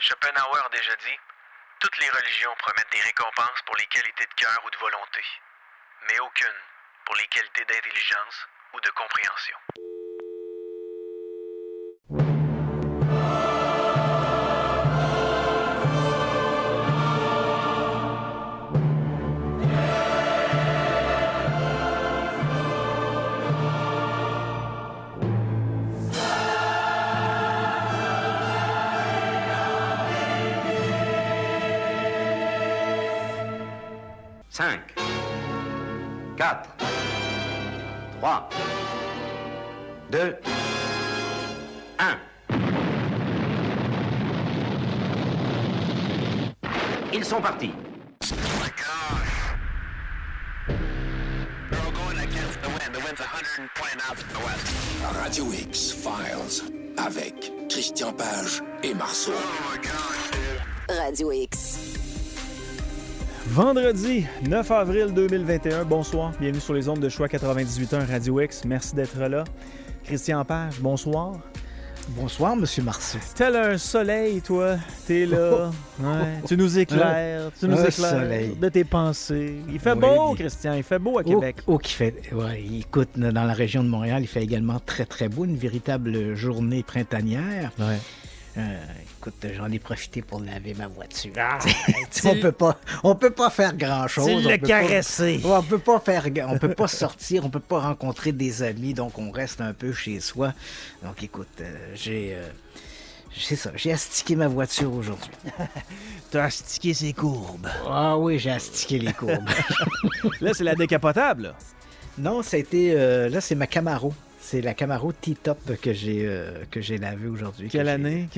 Schopenhauer a déjà dit « Toutes les religions promettent des récompenses pour les qualités de cœur ou de volonté, mais aucune pour les qualités d'intelligence ou de compréhension. » Cinq, 4, 3, 2, 1. Ils sont partis. Oh my gosh. They're all going against the wind. The wind's 120 knots to the west. Radio X Files avec Christian Page et Marceau. Oh my gosh, dude. Radio X. Vendredi 9 avril 2021, bonsoir, bienvenue sur les ondes de Choix 98.1 Radio X, merci d'être là. Christian Page, bonsoir. Bonsoir, Monsieur Marceau. Tel un soleil, toi, t'es là, ouais. Tu nous éclaires, soleil. De tes pensées. Il fait Oui. beau, Christian, il fait beau à Québec. Qui fait, ouais, écoute, dans la région de Montréal, il fait également très, très beau, une véritable journée printanière. Ouais. Écoute, j'en ai profité pour laver ma voiture. On peut pas faire grand-chose. Tu l'as caressé. On peut pas sortir, on peut pas rencontrer des amis, donc on reste un peu chez soi. Donc écoute, j'ai astiqué ma voiture aujourd'hui. T'as astiqué ses courbes. Ah oui, j'ai astiqué les courbes. Là, c'est la décapotable, là. Non, ça a été... là, c'est ma Camaro. C'est la Camaro T-Top que j'ai lavée aujourd'hui. Quelle année?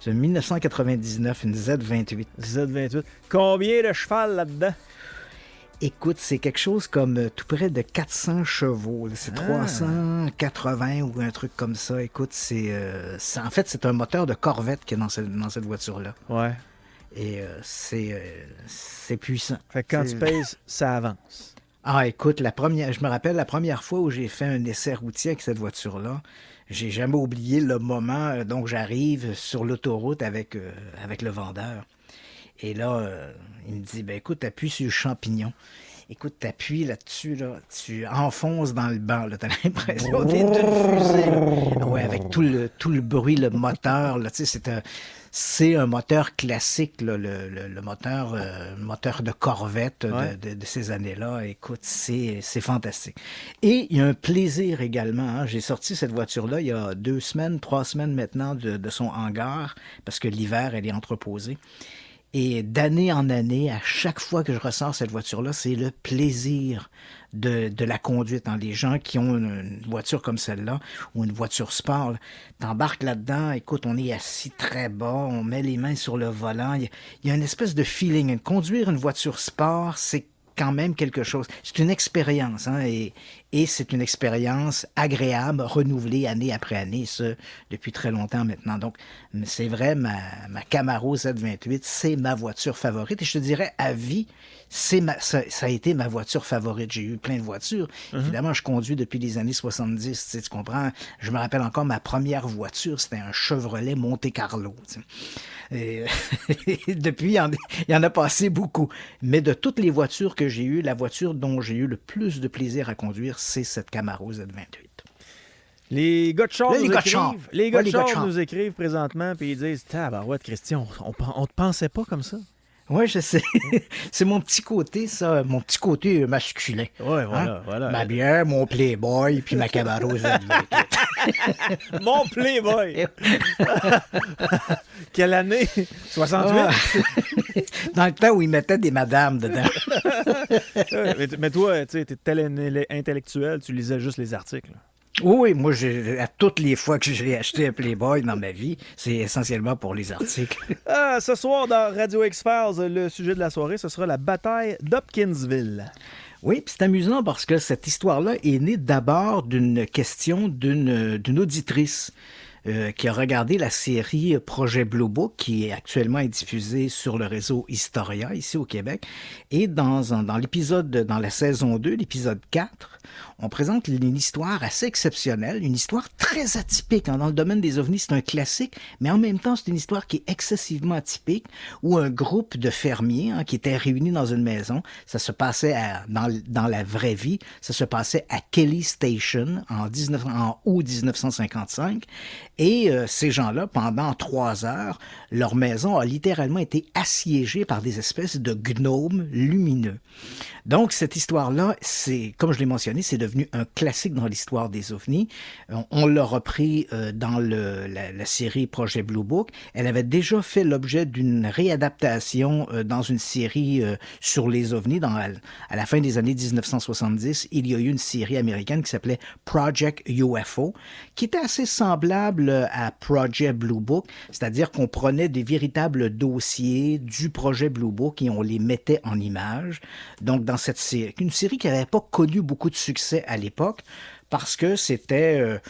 C'est 1999, une Z28. Z28. Combien de cheval là-dedans? Écoute, c'est quelque chose comme tout près de 400 chevaux. Là. C'est 380 ou un truc comme ça. Écoute, en fait, c'est un moteur de Corvette qui est dans cette voiture-là. Ouais. Et c'est puissant. Fait que quand tu pèses, ça avance. Ah, écoute, je me rappelle la première fois où j'ai fait un essai routier avec cette voiture-là. J'ai jamais oublié le moment. Donc, j'arrive sur l'autoroute avec le vendeur. Et là, il me dit, ben écoute, appuie sur le champignon. Écoute, t'appuies là-dessus, là, tu enfonces dans le banc, là, t'as l'impression d'être une fusée. Là. Ouais, avec tout le bruit, le moteur, là, tu sais, c'est un moteur classique, là, le moteur de Corvette de ces années-là. Écoute, c'est fantastique. Et il y a un plaisir également. Hein. J'ai sorti cette voiture-là il y a 3 semaines maintenant de son hangar, parce que l'hiver, elle est entreposée. Et d'année en année, à chaque fois que je ressors cette voiture-là, c'est le plaisir de la conduite. Hein. Les gens qui ont une voiture comme celle-là, ou une voiture sport, là, t'embarques là-dedans, écoute, on est assis très bas, on met les mains sur le volant. Il y a une espèce de feeling. Conduire une voiture sport, c'est quand même quelque chose. C'est une expérience, hein, et c'est une expérience agréable, renouvelée année après année, ça, depuis très longtemps maintenant. Donc, c'est vrai, ma Camaro Z28, c'est ma voiture favorite, et je te dirais, à vie, ça a été ma voiture favorite. J'ai eu plein de voitures. Évidemment, je conduis depuis les années 70, tu comprends? Je me rappelle encore ma première voiture, c'était un Chevrolet Monte Carlo. Et depuis, il y en a passé beaucoup. Mais de toutes les voitures que j'ai eues, la voiture dont j'ai eu le plus de plaisir à conduire, c'est cette Camaro Z28. Les gars de char nous écrivent. écrivent présentement, puis ils disent « Tabarouette, Christian, on te pensait pas comme ça. » Oui, je sais. C'est mon petit côté, ça, mon petit côté masculin. Oui, voilà, hein? voilà. Ma bière, mon Playboy, puis ma Camaro Z28. Mon Playboy! Quelle année? 68? Dans le temps où ils mettaient des madames dedans. mais toi, tu sais, t'es tel intellectuel, tu lisais juste les articles. Oui, moi, à toutes les fois que j'ai acheté un Playboy dans ma vie, c'est essentiellement pour les articles. Ce soir, dans Radio X-Files, le sujet de la soirée, ce sera la bataille d'Hopkinsville. Oui, puis c'est amusant parce que cette histoire-là est née d'abord d'une question d'une auditrice. qui a regardé la série Projet Blue Book, qui est actuellement diffusée sur le réseau Historia, ici au Québec. Et dans la saison 2, l'épisode 4, on présente une histoire assez exceptionnelle, une histoire très atypique. Dans le domaine des ovnis, c'est un classique, mais en même temps, c'est une histoire qui est excessivement atypique, où un groupe de fermiers qui étaient réunis dans une maison, ça se passait dans la vraie vie, ça se passait à Kelly Station en août 1955, et ces gens-là, pendant 3 heures, leur maison a littéralement été assiégée par des espèces de gnomes lumineux. Donc, cette histoire-là, comme je l'ai mentionné, c'est devenu un classique dans l'histoire des ovnis. On l'a repris dans la série Projet Blue Book. Elle avait déjà fait l'objet d'une réadaptation dans une série sur les ovnis. À la fin des années 1970, il y a eu une série américaine qui s'appelait Project UFO, qui était assez semblable à Project Blue Book, c'est-à-dire qu'on prenait des véritables dossiers du projet Blue Book et on les mettait en images. Donc, dans cette série, une série qui n'avait pas connu beaucoup de succès à l'époque parce que c'était...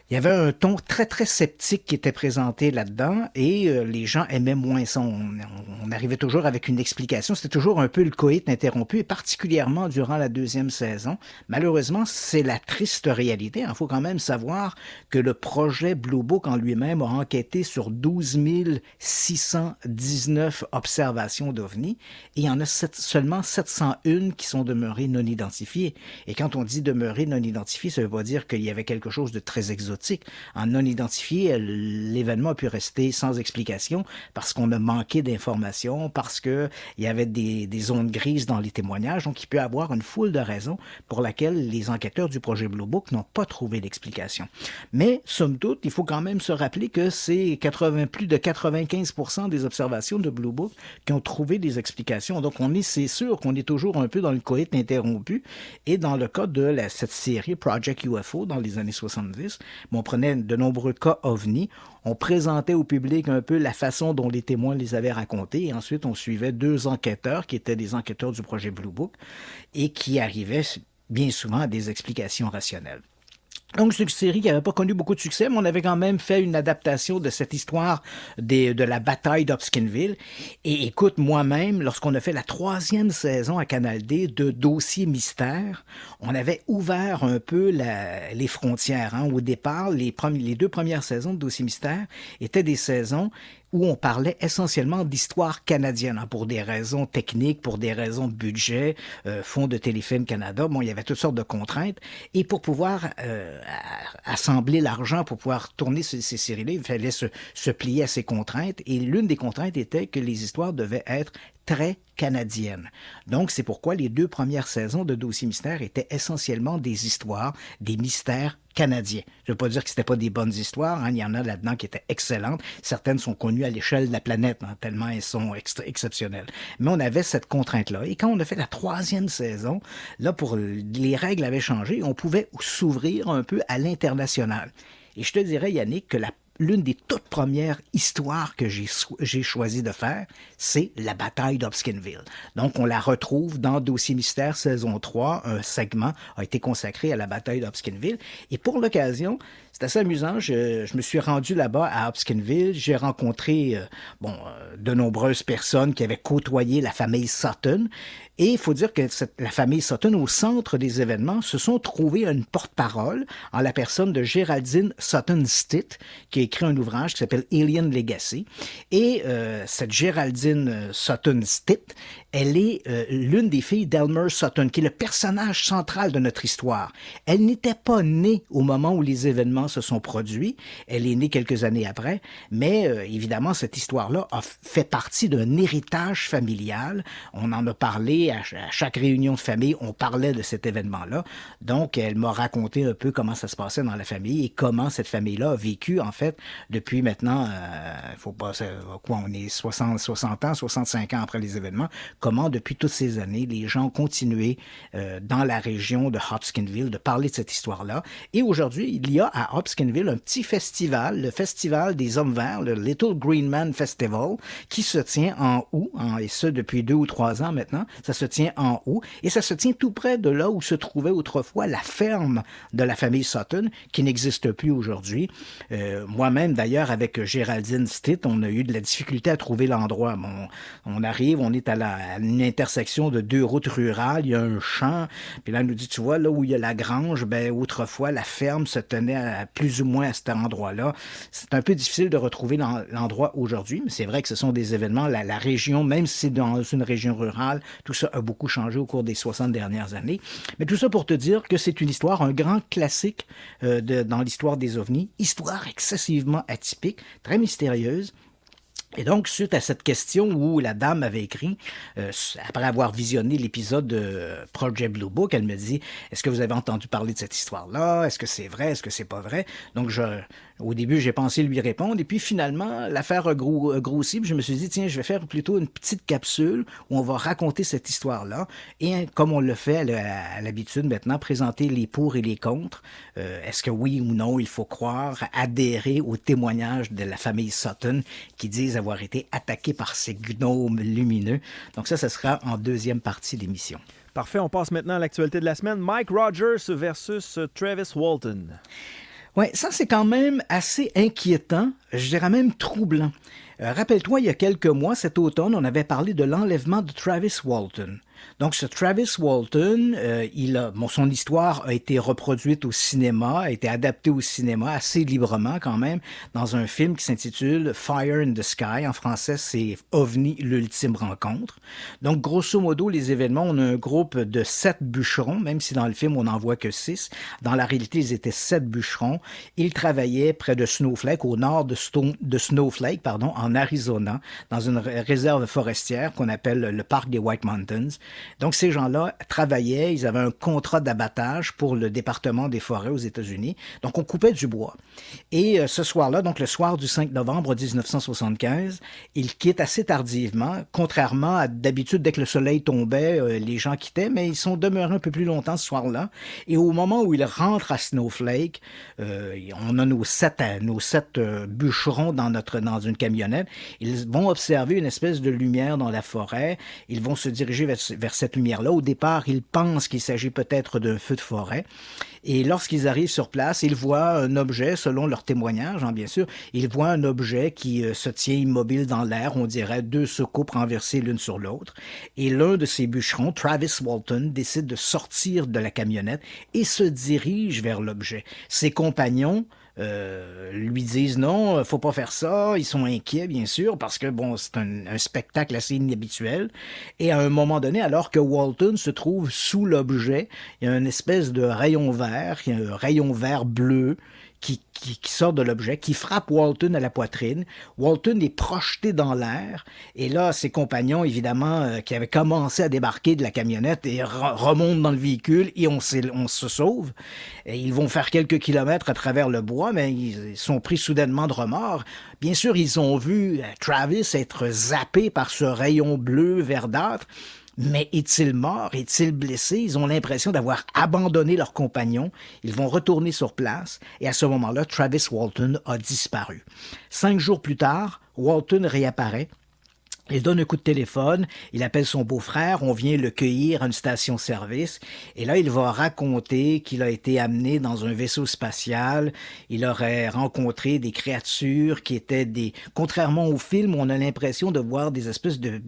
il y avait un ton très, très sceptique qui était présenté là-dedans et les gens aimaient moins ça. On arrivait toujours avec une explication. C'était toujours un peu le coït interrompu et particulièrement durant la 2e saison. Malheureusement, c'est la triste réalité. Il faut quand même savoir que le projet Blue Book en lui-même a enquêté sur 12 619 observations d'OVNI et il y en a seulement 701 qui sont demeurées non identifiées. Et quand on dit demeurées non identifiées, ça ne veut pas dire qu'il y avait quelque chose de très exotique. En non identifié, l'événement a pu rester sans explication parce qu'on a manqué d'informations, parce qu'il y avait des zones grises dans les témoignages. Donc, il peut y avoir une foule de raisons pour lesquelles les enquêteurs du projet Blue Book n'ont pas trouvé d'explication. Mais, somme toute, il faut quand même se rappeler que c'est plus de 95% des observations de Blue Book qui ont trouvé des explications. Donc, c'est sûr qu'on est toujours un peu dans le coït interrompu. Et dans le cas de cette série Project UFO dans les années 70, on prenait de nombreux cas OVNI, on présentait au public un peu la façon dont les témoins les avaient racontés et ensuite on suivait 2 enquêteurs qui étaient des enquêteurs du projet Blue Book et qui arrivaient bien souvent à des explications rationnelles. Donc, c'est une série qui n'avait pas connu beaucoup de succès, mais on avait quand même fait une adaptation de cette histoire de la bataille d'Hopkinsville. Et écoute, moi-même, lorsqu'on a fait la 3e saison à Canal D de Dossier Mystère, on avait ouvert un peu les frontières. Au départ, les 2 premières saisons de Dossier Mystère étaient des saisons où on parlait essentiellement d'histoire canadienne, pour des raisons techniques, pour des raisons de budget, Fonds de Téléfilm Canada. Bon, il y avait toutes sortes de contraintes. Et pour pouvoir assembler l'argent, pour pouvoir tourner ces séries-là, il fallait se plier à ces contraintes. Et l'une des contraintes était que les histoires devaient être très canadienne. Donc, c'est pourquoi les 2 premières saisons de Dossier Mystère étaient essentiellement des histoires, des mystères canadiens. Je ne veux pas dire que ce n'étaient pas des bonnes histoires, il y en a là-dedans qui étaient excellentes. Certaines sont connues à l'échelle de la planète, tellement elles sont exceptionnelles. Mais on avait cette contrainte-là. Et quand on a fait la 3e saison, là, les règles avaient changé, on pouvait s'ouvrir un peu à l'international. Et je te dirais, Yannick, que l'une des toutes premières histoires que j'ai choisi de faire, c'est la bataille d'Hopkinsville. Donc, on la retrouve dans Dossier Mystère saison 3. Un segment a été consacré à la bataille d'Hopkinsville. Et pour l'occasion, c'est assez amusant. Je me suis rendu là-bas à Hopkinsville. J'ai rencontré de nombreuses personnes qui avaient côtoyé la famille Sutton. Et il faut dire que la famille Sutton, au centre des événements, se sont trouvés une porte-parole en la personne de Geraldine Sutton-Stitt, qui a écrit un ouvrage qui s'appelle Alien Legacy. Et cette Geraldine Sutton-Stitt, elle est l'une des filles d'Elmer Sutton, qui est le personnage central de notre histoire. Elle n'était pas née au moment où les événements se sont produits. Elle est née quelques années après. Mais évidemment, cette histoire-là a fait partie d'un héritage familial. On en a parlé à chaque réunion de famille. On parlait de cet événement-là. Donc, elle m'a raconté un peu comment ça se passait dans la famille et comment cette famille-là a vécu, en fait, depuis maintenant, on est 60 ans, 65 ans après les événements, comment depuis toutes ces années, les gens ont continué dans la région de Hopkinsville de parler de cette histoire-là. Et aujourd'hui, il y a à Hopkinsville un petit festival, le Festival des Hommes Verts, le Little Green Man Festival, qui se tient en août, et ce depuis 2 ou 3 ans maintenant. Ça se tient en août, et ça se tient tout près de là où se trouvait autrefois la ferme de la famille Sutton, qui n'existe plus aujourd'hui. Moi-même, d'ailleurs, avec Géraldine Stitt, on a eu de la difficulté à trouver l'endroit. Bon, on arrive, on est à une intersection de 2 routes rurales, il y a un champ, puis là, on nous dit, tu vois, là où il y a la grange, ben autrefois, la ferme se tenait plus ou moins à cet endroit-là. C'est un peu difficile de retrouver l'endroit aujourd'hui, mais c'est vrai que ce sont des événements, la région, même si c'est dans une région rurale, tout ça a beaucoup changé au cours des 60 dernières années. Mais tout ça pour te dire que c'est une histoire, un grand classique dans l'histoire des ovnis, histoire excessivement atypique, très mystérieuse. Et donc, suite à cette question où la dame avait écrit, après avoir visionné l'épisode de Project Blue Book, elle me dit, est-ce que vous avez entendu parler de cette histoire-là? Est-ce que c'est vrai? Est-ce que c'est pas vrai? Donc, au début, j'ai pensé lui répondre. Et puis, finalement, l'affaire a grossi. Puis je me suis dit, tiens, je vais faire plutôt une petite capsule où on va raconter cette histoire-là. Et comme on le fait à l'habitude maintenant, présenter les pour et les contre. Est-ce que oui ou non, il faut croire, adhérer au témoignage de la famille Sutton qui disent avoir été attaqués par ces gnomes lumineux. Donc ça sera en deuxième partie d'émission. Parfait, on passe maintenant à l'actualité de la semaine. Mike Rogers versus Travis Walton. Oui, ça c'est quand même assez inquiétant, je dirais même troublant. Rappelle-toi, il y a quelques mois, cet automne, on avait parlé de l'enlèvement de Travis Walton. Donc, ce Travis Walton, son histoire a été reproduite au cinéma, a été adaptée au cinéma assez librement quand même, dans un film qui s'intitule Fire in the Sky. En français, c'est OVNI, l'ultime rencontre. Donc, grosso modo, les événements, on a un groupe de 7 bûcherons, même si dans le film, on n'en voit que 6. Dans la réalité, ils étaient 7 bûcherons. Ils travaillaient près de Snowflake, au nord de Snowflake, en Arizona, dans une réserve forestière qu'on appelle le parc des White Mountains. Donc, ces gens-là travaillaient, ils avaient un contrat d'abattage pour le département des forêts aux États-Unis. Donc, on coupait du bois. Et ce soir-là, donc le soir du 5 novembre 1975, ils quittent assez tardivement, contrairement à d'habitude, dès que le soleil tombait, les gens quittaient, mais ils sont demeurés un peu plus longtemps ce soir-là. Et au moment où ils rentrent à Snowflake, on a nos sept bûcherons dans une camionnette. Ils vont observer une espèce de lumière dans la forêt. Ils vont se diriger vers cette lumière-là. Au départ, ils pensent qu'il s'agit peut-être d'un feu de forêt. Et lorsqu'ils arrivent sur place, ils voient un objet, selon leur témoignage, bien sûr, ils voient un objet qui se tient immobile dans l'air, on dirait 2 soucoupes renversées l'une sur l'autre. Et l'un de ces bûcherons, Travis Walton, décide de sortir de la camionnette et se dirige vers l'objet. Ses compagnons lui disent non, faut pas faire ça. Ils sont inquiets, bien sûr, parce que bon, c'est un spectacle assez inhabituel. Et à un moment donné, alors que Walton se trouve sous l'objet, il y a une espèce de rayon vert, il y a un rayon vert bleu qui sort de l'objet, qui frappe Walton à la poitrine. Walton est projeté dans l'air. Et là, ses compagnons, évidemment, qui avaient commencé à débarquer de la camionnette, et remontent dans le véhicule et on se sauve. Et ils vont faire quelques kilomètres à travers le bois, mais ils sont pris soudainement de remords. Bien sûr, ils ont vu Travis être zappé par ce rayon bleu verdâtre. Mais est-il mort? Est-il blessé? Ils ont l'impression d'avoir abandonné leurs compagnons. Ils vont retourner sur place et à ce moment-là, Travis Walton a disparu. 5 jours plus tard, Walton réapparaît. Il donne un coup de téléphone, il appelle son beau-frère, on vient le cueillir à une station-service, et là, il va raconter qu'il a été amené dans un vaisseau spatial, il aurait rencontré des créatures qui étaient contrairement au film, on a l'impression de voir des espèces de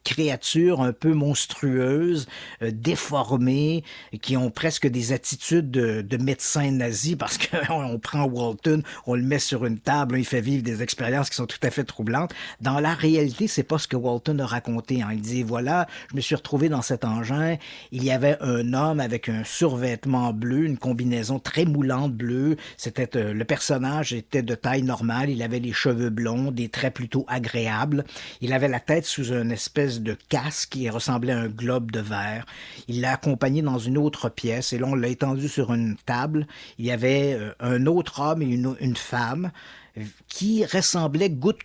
créatures un peu monstrueuses, déformées, qui ont presque des attitudes de médecins nazis, parce qu'on prend Walton, on le met sur une table, il fait vivre des expériences qui sont tout à fait troublantes. Dans la réalité, c'est pas ce que Walton a raconté. Il dit, voilà, je me suis retrouvé dans cet engin, il y avait un homme avec un survêtement bleu, une combinaison très moulante bleue, le personnage était de taille normale, il avait les cheveux blonds, des traits plutôt agréables, il avait la tête sous une espèce de casque qui ressemblait à un globe de verre. Il l'a accompagné dans une autre pièce et là, on l'a étendu sur une table. Il y avait un autre homme et une femme qui ressemblait goutte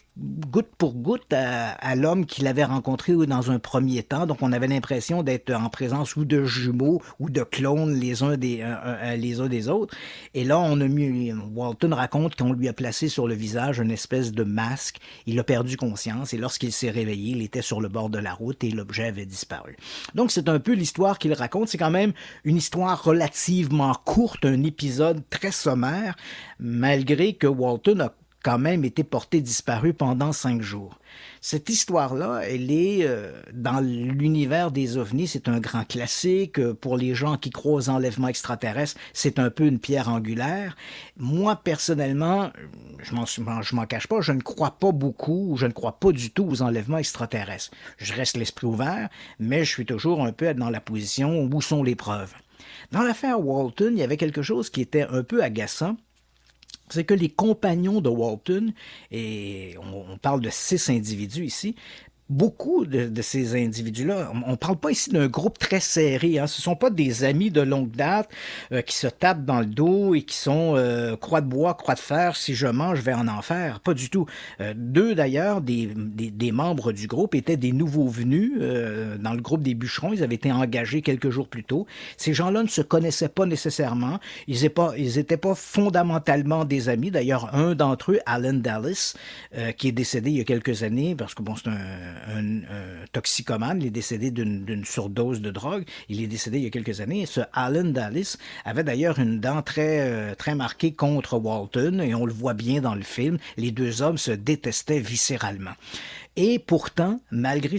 pour goutte à l'homme qu'il avait rencontré dans un premier temps. Donc, on avait l'impression d'être en présence ou de jumeaux ou de clones les uns des autres. Et là, Walton raconte qu'on lui a placé sur le visage une espèce de masque. Il a perdu conscience et lorsqu'il s'est réveillé, il était sur le bord de la route et l'objet avait disparu. Donc, c'est un peu l'histoire qu'il raconte. C'est quand même une histoire relativement courte, un épisode très sommaire, malgré que Walton a quand même été porté disparu pendant 5 jours. Cette histoire-là, elle est dans l'univers des ovnis, c'est un grand classique. Pour les gens qui croient aux enlèvements extraterrestres, c'est un peu une pierre angulaire. Moi, personnellement, je m'en cache pas, je ne crois pas beaucoup, je ne crois pas du tout aux enlèvements extraterrestres. Je reste l'esprit ouvert, mais je suis toujours un peu dans la position où sont les preuves. Dans l'affaire Walton, il y avait quelque chose qui était un peu agaçant. C'est que les compagnons de Walton, et on parle de 6 individus ici, beaucoup de ces individus-là, on ne parle pas ici d'un groupe très serré, hein. Ce ne sont pas des amis de longue date qui se tapent dans le dos et qui sont croix de bois, croix de fer, si je mange, je vais en enfer. Pas du tout. 2 d'ailleurs, des membres du groupe étaient des nouveaux venus dans le groupe des bûcherons. Ils avaient été engagés quelques jours plus tôt. Ces gens-là ne se connaissaient pas nécessairement. Ils n'étaient pas fondamentalement des amis. D'ailleurs, un d'entre eux, Alan Dallas, qui est décédé il y a quelques années, parce que bon, c'est un toxicomane, il est décédé d'une surdose de drogue, il est décédé il y a quelques années, et ce Alan Dallas avait d'ailleurs une dent très marquée contre Walton, et on le voit bien dans le film, les 2 hommes se détestaient viscéralement. Et pourtant, malgré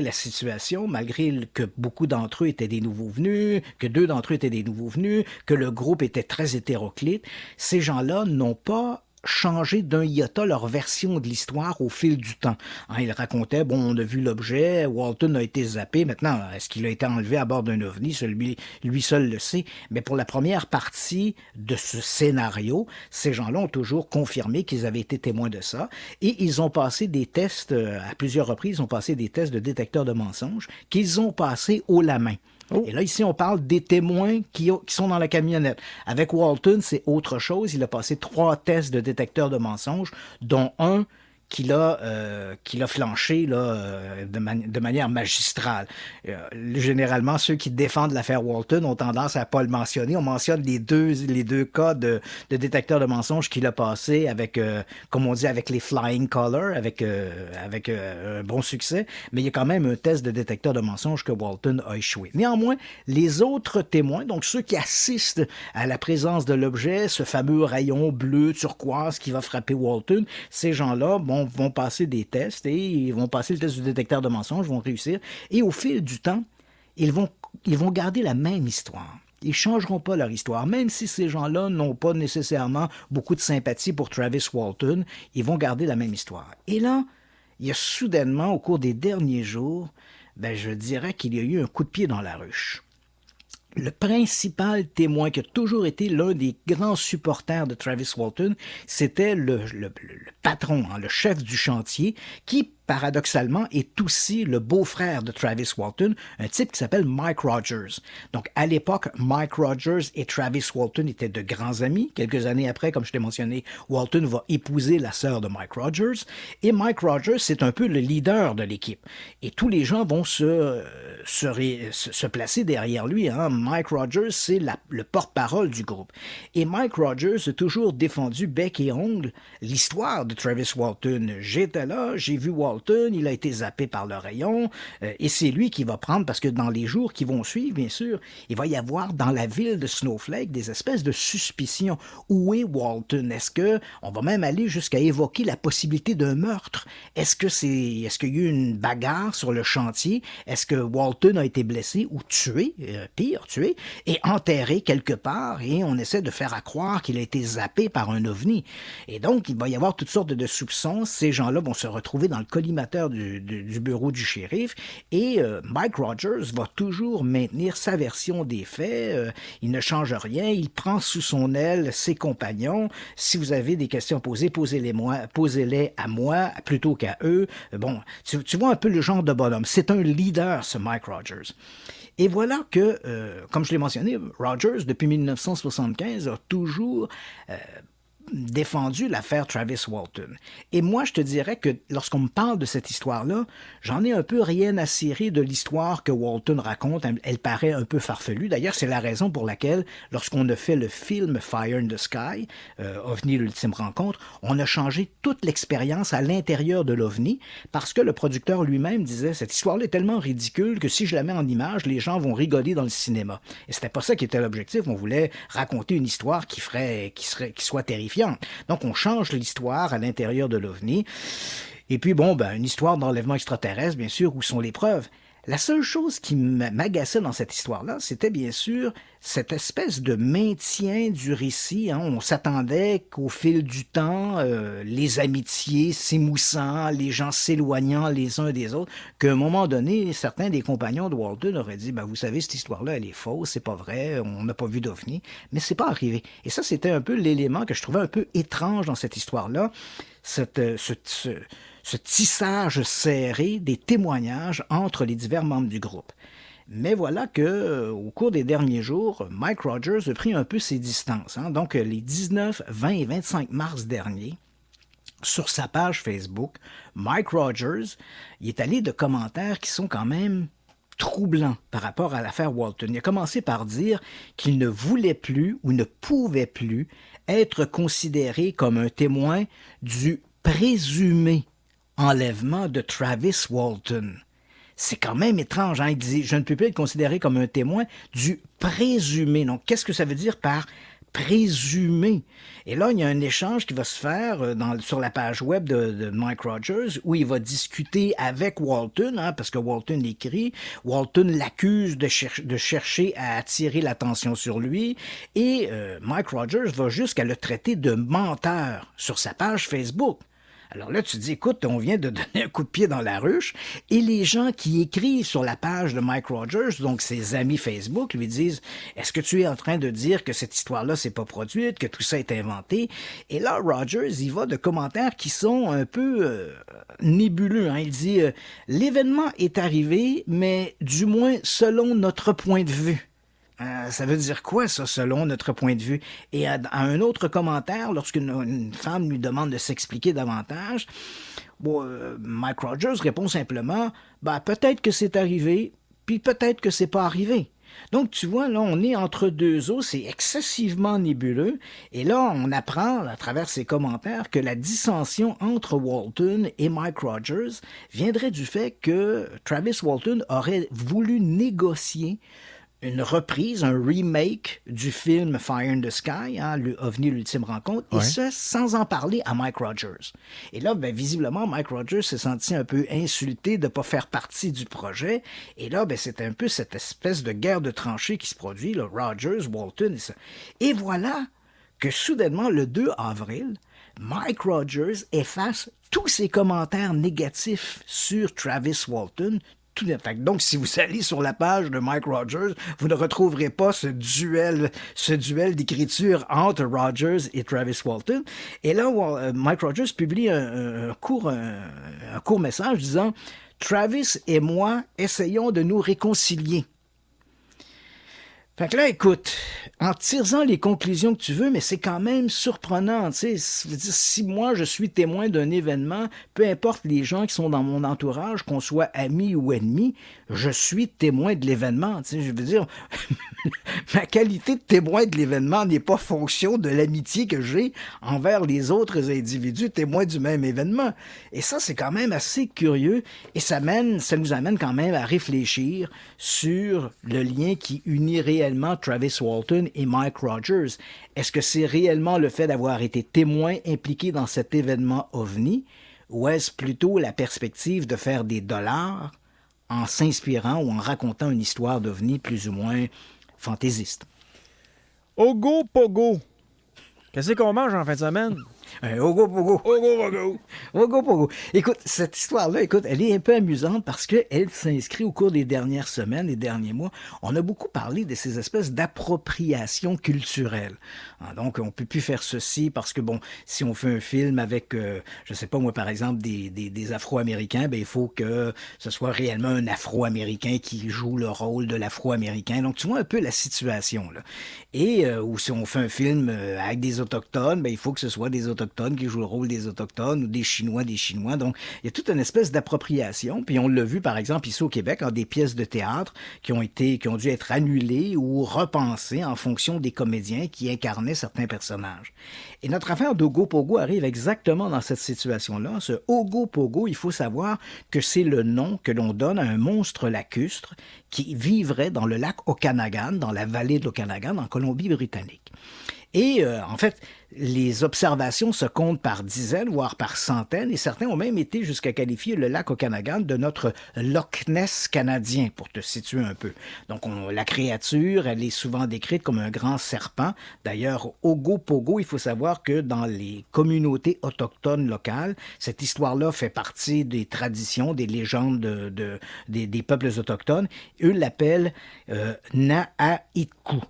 la situation, malgré que beaucoup d'entre eux étaient des nouveaux venus, que 2 d'entre eux étaient des nouveaux venus, que le groupe était très hétéroclite, ces gens-là n'ont pas changer d'un iota leur version de l'histoire au fil du temps. Hein, il racontait, bon, on a vu l'objet, Walton a été zappé, maintenant, est-ce qu'il a été enlevé à bord d'un ovni? Lui seul le sait, mais pour la première partie de ce scénario, ces gens-là ont toujours confirmé qu'ils avaient été témoins de ça, et ils ont passé des tests, à plusieurs reprises, ils ont passé des tests de détecteurs de mensonges qu'ils ont passés haut la main. Oh. Et là, ici, on parle des témoins qui sont dans la camionnette. Avec Walton, c'est autre chose. Il a passé 3 tests de détecteurs de mensonges, dont un qu'il a flanché là, de manière magistrale. Généralement, ceux qui défendent l'affaire Walton ont tendance à ne pas le mentionner. On mentionne les deux cas de détecteurs de mensonges qu'il a passé avec, comme on dit, avec les flying colors, avec un bon succès. Mais il y a quand même un test de détecteur de mensonges que Walton a échoué. Néanmoins, les autres témoins, donc ceux qui assistent à la présence de l'objet, ce fameux rayon bleu turquoise qui va frapper Walton, ces gens-là, vont passer des tests et ils vont passer le test du détecteur de mensonges, vont réussir. Et au fil du temps, ils vont garder la même histoire. Ils ne changeront pas leur histoire. Même si ces gens-là n'ont pas nécessairement beaucoup de sympathie pour Travis Walton, ils vont garder la même histoire. Et là, il y a soudainement, au cours des derniers jours, je dirais qu'il y a eu un coup de pied dans la ruche. Le principal témoin qui a toujours été l'un des grands supporters de Travis Walton, c'était le patron, hein, le chef du chantier, qui, paradoxalement, est aussi le beau-frère de Travis Walton, un type qui s'appelle Mike Rogers. Donc, à l'époque, Mike Rogers et Travis Walton étaient de grands amis. Quelques années après, comme je t'ai mentionné, Walton va épouser la sœur de Mike Rogers. Et Mike Rogers, c'est un peu le leader de l'équipe. Et tous les gens vont se placer derrière lui. Hein. Mike Rogers, c'est le porte-parole du groupe. Et Mike Rogers a toujours défendu bec et ongle l'histoire de Travis Walton. J'étais là, j'ai vu Walton, il a été zappé par le rayon, et c'est lui qui va prendre, parce que dans les jours qui vont suivre, bien sûr, il va y avoir dans la ville de Snowflake des espèces de suspicions. Où est Walton? Est-ce que on va même aller jusqu'à évoquer la possibilité d'un meurtre? Est-ce qu'il y a eu une bagarre sur le chantier? Est-ce que Walton a été blessé ou tué, pire, tué, et enterré quelque part, et on essaie de faire croire qu'il a été zappé par un ovni? Et donc, il va y avoir toutes sortes de soupçons. Ces gens-là vont se retrouver dans le collimateur du bureau du shérif, et Mike Rogers va toujours maintenir sa version des faits. Il ne change rien, il prend sous son aile ses compagnons. Si vous avez des questions à poser, posez-les à moi plutôt qu'à eux. Bon, tu vois un peu le genre de bonhomme. C'est un leader, ce Mike Rogers. Et voilà que, comme je l'ai mentionné, Rogers, depuis 1975, a toujours défendu l'affaire Travis Walton. Et moi, je te dirais que lorsqu'on me parle de cette histoire-là, j'en ai un peu rien à cirer de l'histoire que Walton raconte. Elle paraît un peu farfelue. D'ailleurs, c'est la raison pour laquelle, lorsqu'on a fait le film Fire in the Sky, OVNI, l'ultime rencontre, on a changé toute l'expérience à l'intérieur de l'OVNI parce que le producteur lui-même disait, cette histoire-là est tellement ridicule que si je la mets en image, les gens vont rigoler dans le cinéma. Et c'était pas ça qui était l'objectif. On voulait raconter une histoire qui soit terrifiante. Donc, on change l'histoire à l'intérieur de l'OVNI. Et puis, une histoire d'enlèvement extraterrestre, bien sûr, où sont les preuves? La seule chose qui m'agaçait dans cette histoire-là, c'était bien sûr cette espèce de maintien du récit. Hein. On s'attendait qu'au fil du temps, les amitiés s'émoussant, les gens s'éloignant les uns des autres, qu'à un moment donné, certains des compagnons de Walton auraient dit, vous savez, cette histoire-là, elle est fausse, c'est pas vrai, on n'a pas vu d'OVNI, mais c'est pas arrivé. Et ça, c'était un peu l'élément que je trouvais un peu étrange dans cette histoire-là, ce tissage serré des témoignages entre les divers membres du groupe. Mais voilà que, au cours des derniers jours, Mike Rogers a pris un peu ses distances. Hein. Donc, les 19, 20 et 25 mars derniers, sur sa page Facebook, Mike Rogers, il est allé de commentaires qui sont quand même troublants par rapport à l'affaire Walton. Il a commencé par dire qu'il ne voulait plus ou ne pouvait plus être considéré comme un témoin du présumé enlèvement de Travis Walton. C'est quand même étrange, hein? Il dit « Je ne peux plus être considéré comme un témoin du présumé ». Donc, qu'est-ce que ça veut dire par présumé? Et là, il y a un échange qui va se faire sur la page web de Mike Rogers où il va discuter avec Walton, hein, parce que Walton écrit. Walton l'accuse de chercher à attirer l'attention sur lui et Mike Rogers va jusqu'à le traiter de menteur sur sa page Facebook. Alors là, tu te dis, écoute, on vient de donner un coup de pied dans la ruche, et les gens qui écrivent sur la page de Mike Rogers, donc ses amis Facebook, lui disent, est-ce que tu es en train de dire que cette histoire-là s'est pas produite, que tout ça est inventé? Et là, Rogers, il va de commentaires qui sont un peu nébuleux. Hein. Il dit, l'événement est arrivé, mais du moins selon notre point de vue. Ça veut dire quoi, ça, selon notre point de vue? Et à un autre commentaire, lorsqu'une femme lui demande de s'expliquer davantage, Mike Rogers répond simplement, peut-être que c'est arrivé, puis peut-être que c'est pas arrivé. Donc, tu vois, là, on est entre deux eaux, c'est excessivement nébuleux, et là, on apprend, à travers ces commentaires, que la dissension entre Walton et Mike Rogers viendrait du fait que Travis Walton aurait voulu négocier une reprise, un remake du film Fire in the Sky, hein, le OVNI, l'ultime rencontre, et ça sans en parler à Mike Rogers. Et là, visiblement, Mike Rogers s'est senti un peu insulté de ne pas faire partie du projet, et là, c'est un peu cette espèce de guerre de tranchées qui se produit, là, Rogers, Walton et ça. Et voilà que soudainement, le 2 avril, Mike Rogers efface tous ses commentaires négatifs sur Travis Walton. Donc, si vous allez sur la page de Mike Rogers, vous ne retrouverez pas ce duel d'écriture entre Rogers et Travis Walton. Et là, Mike Rogers publie un court message disant « Travis et moi essayons de nous réconcilier ». Fait que là, écoute, en tirant les conclusions que tu veux, mais c'est quand même surprenant, tu sais. Si moi, je suis témoin d'un événement, peu importe les gens qui sont dans mon entourage, qu'on soit amis ou ennemis, je suis témoin de l'événement, tu sais. Je veux dire, ma qualité de témoin de l'événement n'est pas fonction de l'amitié que j'ai envers les autres individus témoins du même événement. Et ça, c'est quand même assez curieux, et ça nous amène quand même à réfléchir sur le lien qui unit réellement Travis Walton et Mike Rogers. Est-ce que c'est réellement le fait d'avoir été témoin impliqué dans cet événement OVNI, ou est-ce plutôt la perspective de faire des dollars en s'inspirant ou en racontant une histoire d'OVNI plus ou moins fantaisiste? Ogo Pogo! Qu'est-ce qu'on mange en fin de semaine? Ogo Pogo. Ogo, ogo. Ogo Pogo. Écoute, cette histoire-là, elle est un peu amusante parce qu'elle s'inscrit au cours des dernières semaines, des derniers mois. On a beaucoup parlé de ces espèces d'appropriation culturelle. Donc, on peut plus faire ceci parce que, bon, si on fait un film avec, je sais pas moi, par exemple, des Afro-Américains, ben il faut que ce soit réellement un Afro-Américain qui joue le rôle de l'Afro-Américain. Donc, tu vois un peu la situation, là. Et, ou si on fait un film avec des Autochtones, ben il faut que ce soit des Autochtones qui jouent le rôle des Autochtones ou des Chinois, des Chinois. Donc, il y a toute une espèce d'appropriation. Puis on l'a vu, par exemple, ici au Québec, des pièces de théâtre qui ont dû être annulées ou repensées en fonction des comédiens qui incarnaient certains personnages. Et notre affaire d'Ogo Pogo arrive exactement dans cette situation-là. Ce Ogo Pogo, il faut savoir que c'est le nom que l'on donne à un monstre lacustre qui vivrait dans le lac Okanagan, dans la vallée de l'Okanagan, en Colombie-Britannique. Et en fait, les observations se comptent par dizaines, voire par centaines, et certains ont même été jusqu'à qualifier le lac Okanagan de notre Loch Ness canadien, pour te situer un peu. Donc, la créature, elle est souvent décrite comme un grand serpent. D'ailleurs, Ogo Pogo, il faut savoir que dans les communautés autochtones locales, cette histoire-là fait partie des traditions, des légendes des peuples autochtones. Eux l'appellent Na'aitku.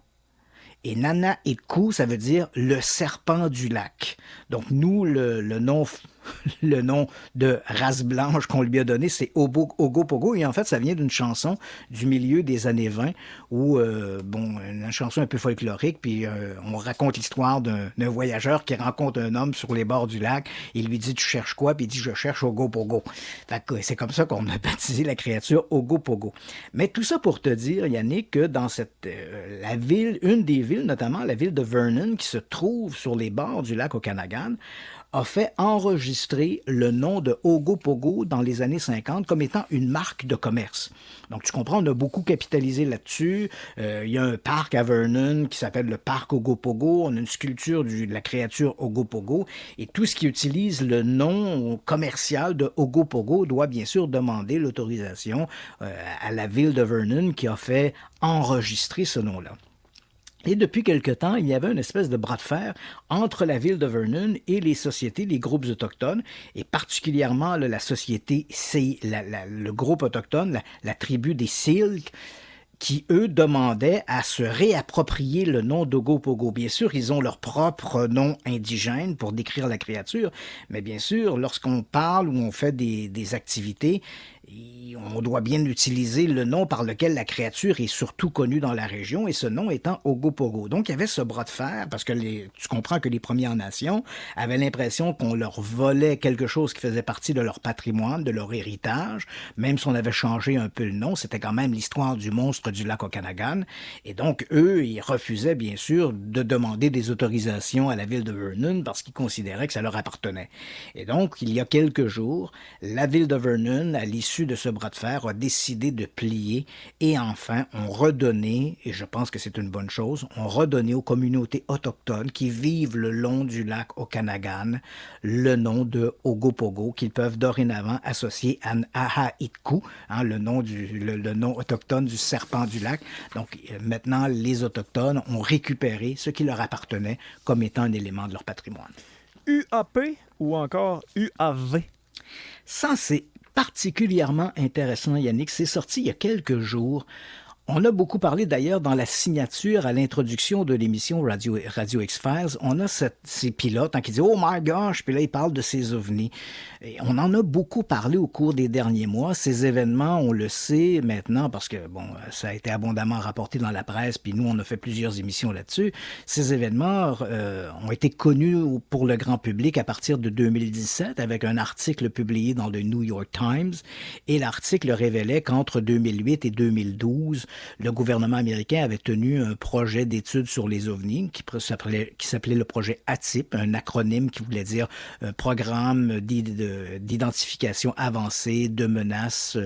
Et Na'aitku, ça veut dire le serpent du lac. Donc nous, le nom de race blanche qu'on lui a donné, c'est Ogo Pogo. Et en fait, ça vient d'une chanson du milieu des années 20 où, une chanson un peu folklorique, puis on raconte l'histoire d'un voyageur qui rencontre un homme sur les bords du lac. Il lui dit « Tu cherches quoi? » Puis il dit « Je cherche Ogo Pogo. » Fait que c'est comme ça qu'on a baptisé la créature Ogo Pogo. Mais tout ça pour te dire, Yannick, que dans la ville, une des villes, notamment la ville de Vernon, qui se trouve sur les bords du lac Okanagan, a fait enregistrer le nom de Ogo Pogo dans les années 50 comme étant une marque de commerce. Donc, tu comprends, on a beaucoup capitalisé là-dessus. Il y a un parc à Vernon qui s'appelle le parc Ogo Pogo. On a une sculpture de la créature Ogo Pogo. Et tout ce qui utilise le nom commercial de Ogo Pogo doit bien sûr demander l'autorisation à la ville de Vernon qui a fait enregistrer ce nom-là. Et depuis quelque temps, il y avait une espèce de bras de fer entre la ville de Vernon et les sociétés, les groupes autochtones, et particulièrement la société, le groupe autochtone, la tribu des Syilx, qui, eux, demandaient à se réapproprier le nom d'Ogo Pogo. Bien sûr, ils ont leur propre nom indigène pour décrire la créature, mais bien sûr, lorsqu'on parle ou on fait des activités, on doit bien utiliser le nom par lequel la créature est surtout connue dans la région, et ce nom étant Ogo Pogo. Donc, il y avait ce bras de fer, parce que tu comprends que les Premières Nations avaient l'impression qu'on leur volait quelque chose qui faisait partie de leur patrimoine, de leur héritage, même si on avait changé un peu le nom, c'était quand même l'histoire du monstre du lac Okanagan, et donc, eux, ils refusaient, bien sûr, de demander des autorisations à la ville de Vernon, parce qu'ils considéraient que ça leur appartenait. Et donc, il y a quelques jours, la ville de Vernon, à l'issue de ce bras de fer, a décidé de plier et enfin ont redonné, et je pense que c'est une bonne chose, ont redonné aux communautés autochtones qui vivent le long du lac Okanagan le nom de Ogo Pogo qu'ils peuvent dorénavant associer à Na'aitku, le nom autochtone du serpent du lac. Donc maintenant, les Autochtones ont récupéré ce qui leur appartenait comme étant un élément de leur patrimoine. UAP ou encore UAV? Ça, c'est particulièrement intéressant, Yannick. C'est sorti il y a quelques jours. On a beaucoup parlé d'ailleurs dans la signature à l'introduction de l'émission Radio X-Files. On a ces pilotes qui disent « Oh my gosh », puis là ils parlent de ces ovnis. Et on en a beaucoup parlé au cours des derniers mois. Ces événements, on le sait maintenant parce que ça a été abondamment rapporté dans la presse, puis nous on a fait plusieurs émissions là-dessus. Ces événements ont été connus pour le grand public à partir de 2017 avec un article publié dans le New York Times. Et l'article révélait qu'entre 2008 et 2012, le gouvernement américain avait tenu un projet d'étude sur les ovnis qui s'appelait le projet ATIP, un acronyme qui voulait dire Programme d'identification avancée de menaces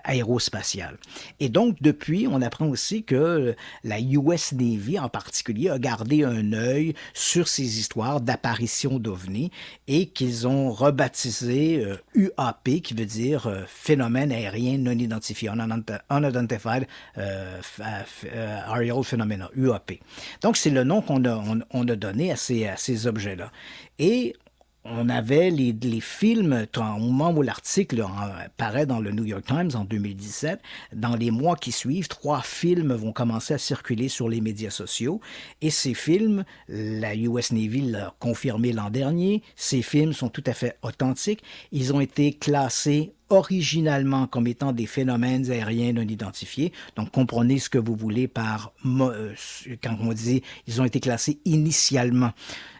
aérospatiales. Et donc, depuis, on apprend aussi que la US Navy en particulier a gardé un œil sur ces histoires d'apparition d'ovnis et qu'ils ont rebaptisé UAP, qui veut dire phénomène aérien non identifié, Unidentified Aerial Phenomena, UAP. Donc, c'est le nom qu'on a donné à ces objets-là. Et on avait les films, au moment où l'article paraît dans le New York Times en 2017, dans les mois qui suivent, 3 films vont commencer à circuler sur les médias sociaux. Et ces films, la US Navy l'a confirmé l'an dernier, ces films sont tout à fait authentiques. Ils ont été classés originalement comme étant des phénomènes aériens non identifiés. Donc, comprenez ce que vous voulez par quand on dit ils ont été classés initialement.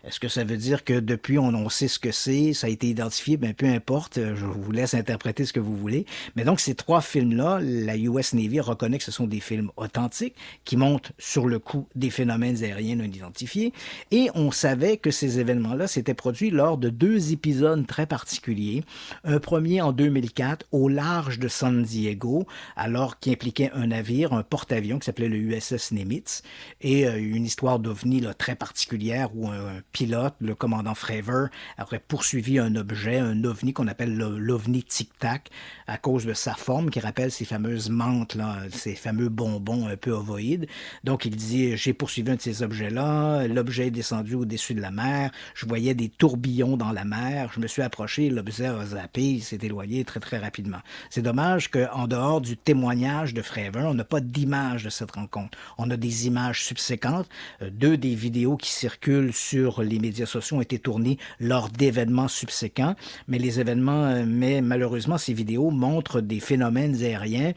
Est-ce que ça veut dire que depuis, on sait ce que c'est, ça a été identifié? Bien, peu importe, je vous laisse interpréter ce que vous voulez. Mais donc, ces 3 films-là, la US Navy reconnaît que ce sont des films authentiques qui montrent sur le coup des phénomènes aériens non identifiés. Et on savait que ces événements-là s'étaient produits lors de 2 épisodes très particuliers. Un premier en 2004 au large de San Diego, alors qui impliquait un navire, un porte-avions qui s'appelait le USS Nimitz, et une histoire d'OVNI là, très particulière où un pilote, le commandant Fravor, aurait poursuivi un objet, un OVNI qu'on appelle l'OVNI Tic-Tac, à cause de sa forme qui rappelle ces fameuses menthes, là, ces fameux bonbons un peu ovoïdes. Donc il dit, j'ai poursuivi un de ces objets-là, l'objet est descendu au-dessus de la mer, je voyais des tourbillons dans la mer, je me suis approché, l'objet a zappé, il s'est éloigné très très rapidement. C'est dommage qu'en dehors du témoignage de Fravor, on n'a pas d'image de cette rencontre. On a des images subséquentes, 2 des vidéos qui circulent sur les médias sociaux ont été tournés lors d'événements subséquents, mais malheureusement, ces vidéos montrent des phénomènes aériens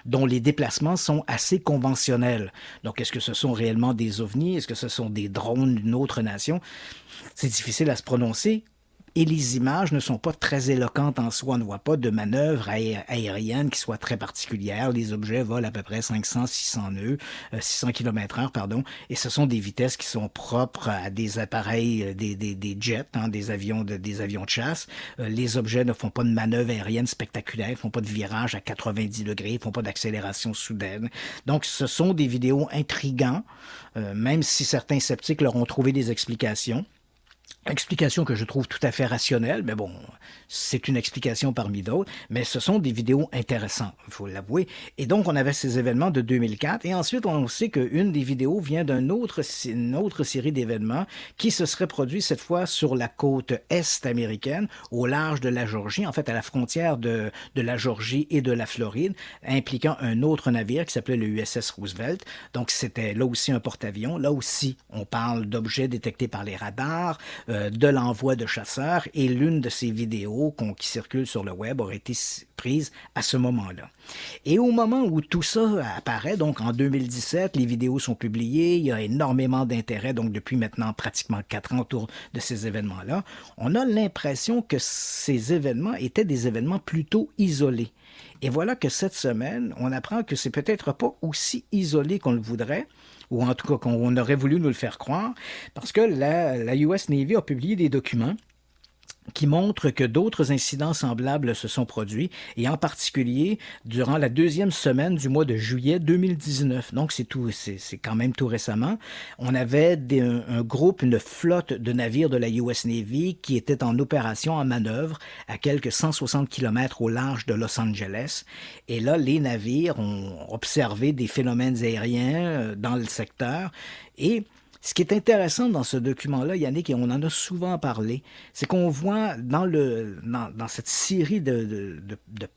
dont les déplacements sont assez conventionnels. Donc, est-ce que ce sont réellement des ovnis? Est-ce que ce sont des drones d'une autre nation? C'est difficile à se prononcer. Et les images ne sont pas très éloquentes en soi. On ne voit pas de manœuvre aérienne qui soit très particulière. Les objets volent à peu près 600 km/h, pardon. Et ce sont des vitesses qui sont propres à des appareils, des jets, des avions de chasse. Les objets ne font pas de manœuvre aérienne spectaculaire, ne font pas de virage à 90 degrés, ne font pas d'accélération soudaine. Donc, ce sont des vidéos intrigantes, même si certains sceptiques leur ont trouvé des explications. Explication que je trouve tout à fait rationnelle, mais bon, c'est une explication parmi d'autres, mais ce sont des vidéos intéressantes, il faut l'avouer. Et donc, on avait ces événements de 2004, et ensuite, on sait qu'une des vidéos vient d'une autre série d'événements qui se serait produit cette fois sur la côte est américaine, au large de la Géorgie, en fait, à la frontière de la Géorgie et de la Floride, impliquant un autre navire qui s'appelait le USS Roosevelt. Donc, c'était là aussi un porte-avions. Là aussi, on parle d'objets détectés par les radars, de l'envoi de chasseurs, et l'une de ces vidéos qui circulent sur le web aurait été prise à ce moment-là. Et au moment où tout ça apparaît, donc en 2017, les vidéos sont publiées, il y a énormément d'intérêt, donc depuis maintenant pratiquement 4 ans autour de ces événements-là, on a l'impression que ces événements étaient des événements plutôt isolés. Et voilà que cette semaine, on apprend que c'est peut-être pas aussi isolé qu'on le voudrait, ou en tout cas qu'on aurait voulu nous le faire croire, parce que la US Navy a publié des documents qui montrent que d'autres incidents semblables se sont produits, et en particulier durant la 2e semaine du mois de juillet 2019. Donc, c'est quand même tout récemment. On avait un groupe, une flotte de navires de la US Navy qui était en opération, en manœuvre, à quelques 160 km au large de Los Angeles. Et là, les navires ont observé des phénomènes aériens dans le secteur, et ce qui est intéressant dans ce document-là, Yannick, et on en a souvent parlé, c'est qu'on voit dans cette série de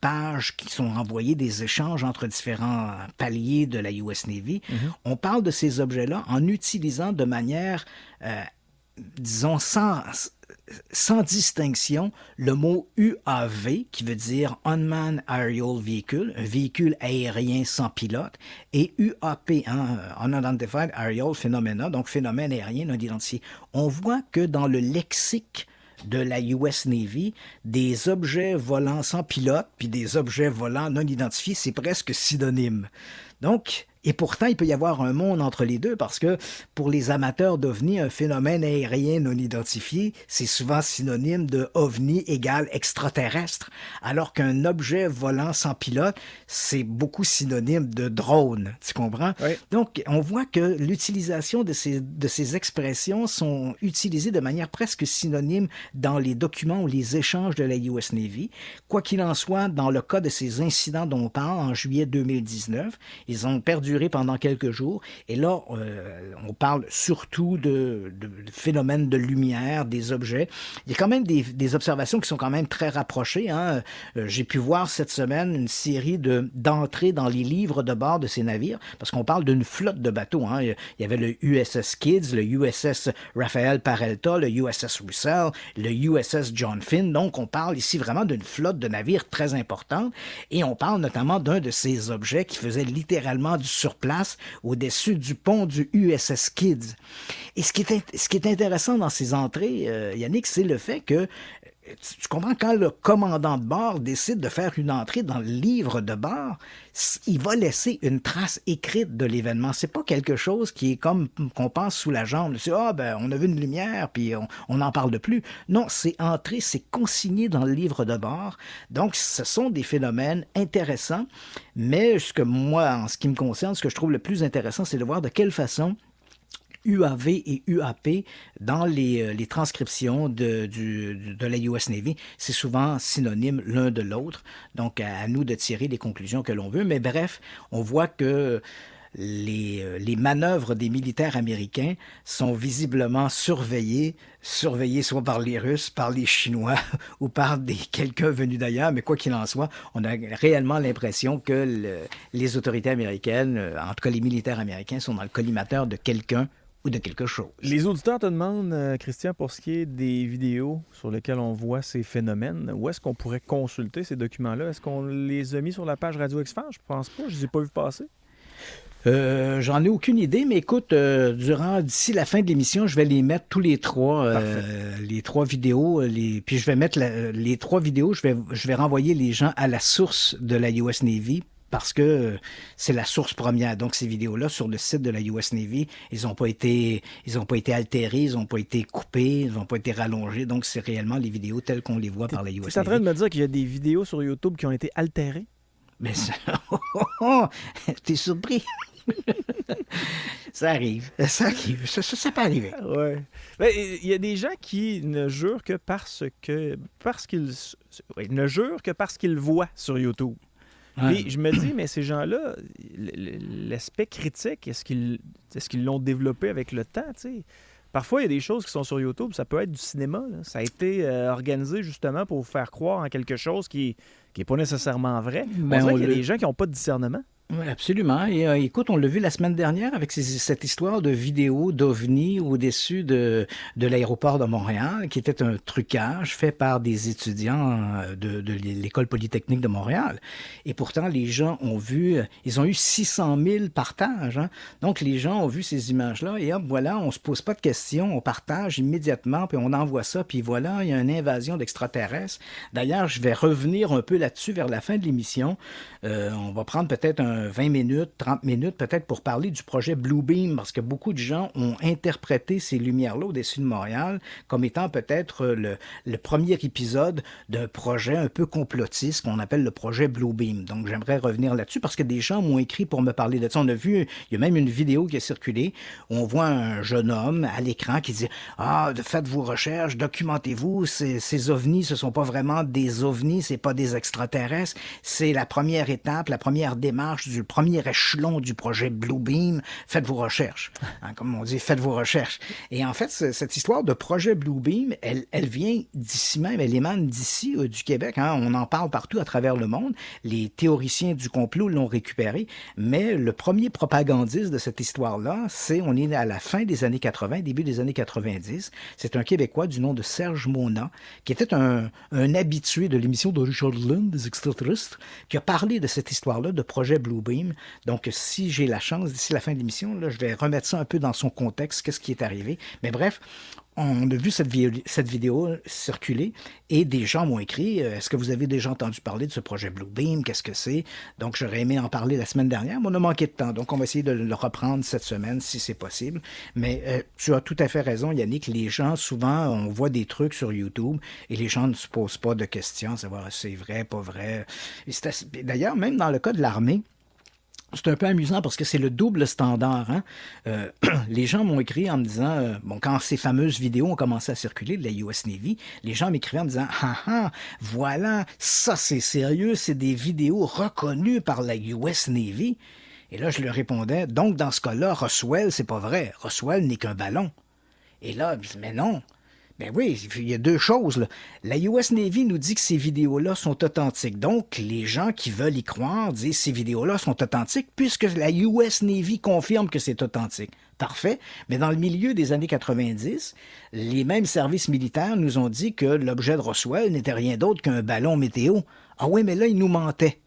pages qui sont envoyées, des échanges entre différents paliers de la US Navy, on parle de ces objets-là en utilisant de manière, disons, sans distinction, le mot UAV, qui veut dire Unmanned Aerial Vehicle, un véhicule aérien sans pilote, et UAP, Unidentified Aerial Phenomena, donc phénomène aérien non identifié. On voit que dans le lexique de la US Navy, des objets volants sans pilote puis des objets volants non identifiés, c'est presque synonyme. Donc, et pourtant, il peut y avoir un monde entre les deux, parce que pour les amateurs d'OVNI, un phénomène aérien non identifié, c'est souvent synonyme de OVNI égale extraterrestre, alors qu'un objet volant sans pilote, c'est beaucoup synonyme de drone, tu comprends? Oui. Donc, on voit que l'utilisation de ces expressions sont utilisées de manière presque synonyme dans les documents ou les échanges de la US Navy. Quoi qu'il en soit, dans le cas de ces incidents dont on parle en juillet 2019, Ils ont perduré pendant quelques jours. Et là, on parle surtout de phénomènes de lumière, des objets. Il y a quand même des observations qui sont quand même très rapprochées. Hein. J'ai pu voir cette semaine une série d'entrées dans les livres de bord de ces navires, parce qu'on parle d'une flotte de bateaux. Hein. Il y avait le USS Kidd, le USS Rafael Peralta, le USS Russell, le USS John Finn. Donc, on parle ici vraiment d'une flotte de navires très importante. Et on parle notamment d'un de ces objets qui faisait littéralement du surplace au-dessus du pont du USS Kidd. Et ce qui est intéressant dans ces entrées, Yannick, c'est le fait que tu comprends, quand le commandant de bord décide de faire une entrée dans le livre de bord, il va laisser une trace écrite de l'événement. C'est pas quelque chose qui est comme qu'on pense sous la jambe. C'est on a vu une lumière puis on n'en parle de plus. Non, c'est entré, c'est consigné dans le livre de bord. Donc, ce sont des phénomènes intéressants. Mais en ce qui me concerne, ce que je trouve le plus intéressant, c'est de voir de quelle façon UAV et UAP, dans les transcriptions de la US Navy, c'est souvent synonyme l'un de l'autre. Donc, à nous de tirer les conclusions que l'on veut. Mais bref, on voit que les manœuvres des militaires américains sont visiblement surveillées soit par les Russes, par les Chinois ou par quelqu'un venu d'ailleurs. Mais quoi qu'il en soit, on a réellement l'impression que les autorités américaines, en tout cas les militaires américains, sont dans le collimateur de quelqu'un ou de quelque chose. Les auditeurs te demandent, Christian, pour ce qui est des vidéos sur lesquelles on voit ces phénomènes, où est-ce qu'on pourrait consulter ces documents-là? Est-ce qu'on les a mis sur la page Radio X-Files? Je pense pas, je les ai pas vus passer. J'en ai aucune idée, mais écoute, d'ici la fin de l'émission, je vais les mettre tous les trois vidéos, puis je vais mettre les trois vidéos, je vais renvoyer les gens à la source de la US Navy, parce que c'est la source première. Donc, ces vidéos-là, sur le site de la US Navy, ils n'ont pas été altérés, ils n'ont pas été coupés, ils n'ont pas été rallongés. Donc, c'est réellement les vidéos telles qu'on les voit par la US Navy. Tu es en train de me dire qu'il y a des vidéos sur YouTube qui ont été altérées? Mais ça... T'es surpris? Ça arrive. Ça peut arriver. Ouais. Il y a des gens qui ne jurent que parce qu'ils voient sur YouTube. Puis je me dis, mais ces gens-là, l'aspect critique, est-ce qu'ils l'ont développé avec le temps, tu sais? Parfois, il y a des choses qui sont sur YouTube, ça peut être du cinéma, là. Ça a été organisé justement pour vous faire croire en quelque chose qui n'est pas nécessairement vrai. On dirait qu'il y a des gens qui n'ont pas de discernement. Oui, absolument. Et écoute, on l'a vu la semaine dernière avec cette histoire de vidéo d'OVNI au-dessus de l'aéroport de Montréal, qui était un trucage fait par des étudiants de l'École polytechnique de Montréal. Et pourtant, les gens ont vu, ils ont eu 600 000 partages. Hein? Donc, les gens ont vu ces images-là et hop, voilà, on se pose pas de questions, on partage immédiatement, puis on envoie ça, puis voilà, il y a une invasion d'extraterrestres. D'ailleurs, je vais revenir un peu là-dessus vers la fin de l'émission. On va prendre peut-être 20 minutes, 30 minutes peut-être pour parler du projet Bluebeam, parce que beaucoup de gens ont interprété ces lumières-là au-dessus de Montréal comme étant peut-être le premier épisode d'un projet un peu complotiste qu'on appelle le projet Bluebeam. Donc j'aimerais revenir là-dessus parce que des gens m'ont écrit pour me parler de ça. On a vu, il y a même une vidéo qui a circulé où on voit un jeune homme à l'écran qui dit « Ah, faites vos recherches, documentez-vous, ces ovnis, ce sont pas vraiment des ovnis, c'est pas des extraterrestres, c'est la première étape, la première démarche du premier échelon du projet Bluebeam, faites vos recherches. » Comme on dit, faites vos recherches. Et en fait, cette histoire de projet Bluebeam, elle vient d'ici même, elle émane d'ici, du Québec. Hein. On en parle partout à travers le monde. Les théoriciens du complot l'ont récupéré. Mais le premier propagandiste de cette histoire-là, on est à la fin des années 80, début des années 90. C'est un Québécois du nom de Serge Mona, qui était un habitué de l'émission de Richard Lynn, des extraterrestres, qui a parlé de cette histoire-là, de projet Bluebeam. Donc, si j'ai la chance, d'ici la fin de l'émission, là, je vais remettre ça un peu dans son contexte, qu'est-ce qui est arrivé. Mais bref, on a vu cette vidéo circuler et des gens m'ont écrit « Est-ce que vous avez déjà entendu parler de ce projet Bluebeam? Qu'est-ce que c'est? » Donc, j'aurais aimé en parler la semaine dernière, mais on a manqué de temps. Donc, on va essayer de le reprendre cette semaine, si c'est possible. Mais tu as tout à fait raison, Yannick. Les gens, souvent, on voit des trucs sur YouTube et les gens ne se posent pas de questions, savoir si c'est vrai, pas vrai. D'ailleurs, même dans le cas de l'armée, c'est un peu amusant parce que c'est le double standard. Hein? Les gens m'ont écrit en me disant, quand ces fameuses vidéos ont commencé à circuler de la US Navy, les gens m'écrivaient en me disant, voilà, ça c'est sérieux, c'est des vidéos reconnues par la US Navy. Et là, je lui répondais, donc dans ce cas-là, Roswell, c'est pas vrai. Roswell n'est qu'un ballon. Et là, je dis, mais non. Ben oui, il y a deux choses, là. La US Navy nous dit que ces vidéos-là sont authentiques. Donc, les gens qui veulent y croire disent que ces vidéos-là sont authentiques puisque la US Navy confirme que c'est authentique. Parfait. Mais dans le milieu des années 90, les mêmes services militaires nous ont dit que l'objet de Roswell n'était rien d'autre qu'un ballon météo. Ah oui, mais là, ils nous mentaient.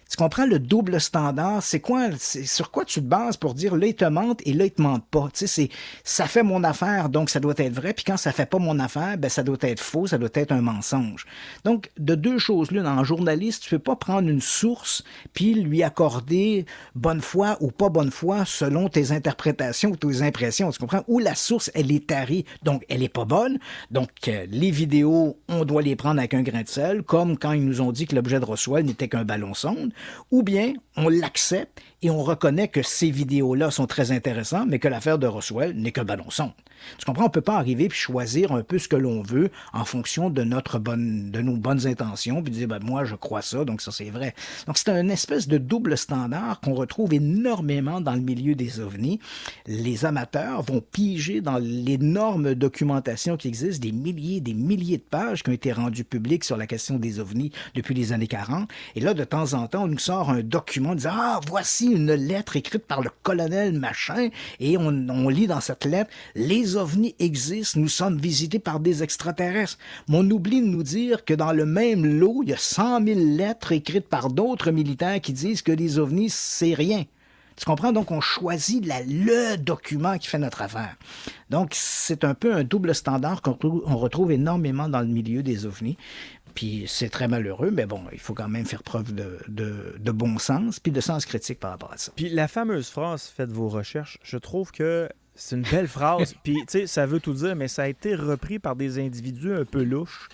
Tu comprends le double standard? C'est quoi? C'est sur quoi tu te bases pour dire là, ils te mentent et là, ils te mentent pas? Tu sais, ça fait mon affaire, donc ça doit être vrai. Puis quand ça fait pas mon affaire, ben ça doit être faux, ça doit être un mensonge. Donc, de deux choses l'une, en journaliste, tu peux pas prendre une source puis lui accorder bonne foi ou pas bonne foi selon tes interprétations ou tes impressions. Tu comprends? Ou la source, elle est tarie, donc elle est pas bonne. Donc, les vidéos, on doit les prendre avec un grain de sel, comme quand ils nous ont dit que l'objet de Roswell n'était qu'un ballon sonde. Ou bien on l'accepte et on reconnaît que ces vidéos-là sont très intéressantes, mais que l'affaire de Roswell n'est qu'un ballon sonde. Tu comprends? On ne peut pas arriver et choisir un peu ce que l'on veut en fonction de nos bonnes intentions, puis dire, ben, moi, je crois ça, donc ça, c'est vrai. Donc, c'est une espèce de double standard qu'on retrouve énormément dans le milieu des ovnis. Les amateurs vont piger dans l'énorme documentation qui existe, des milliers de pages qui ont été rendues publiques sur la question des ovnis depuis les années 40. Et là, de temps en temps, on nous sort un document disant, ah, voici une lettre écrite par le colonel machin, et on lit dans cette lettre, les ovnis existent, nous sommes visités par des extraterrestres. Mais on oublie de nous dire que dans le même lot, il y a 100 000 lettres écrites par d'autres militaires qui disent que les ovnis, c'est rien. Tu comprends? Donc, on choisit le document qui fait notre affaire. Donc, c'est un peu un double standard qu'on retrouve énormément dans le milieu des ovnis. Puis c'est très malheureux, mais bon, il faut quand même faire preuve de bon sens puis de sens critique par rapport à ça. Puis la fameuse phrase « Faites vos recherches », je trouve que c'est une belle phrase. Puis, tu sais, ça veut tout dire, mais ça a été repris par des individus un peu louches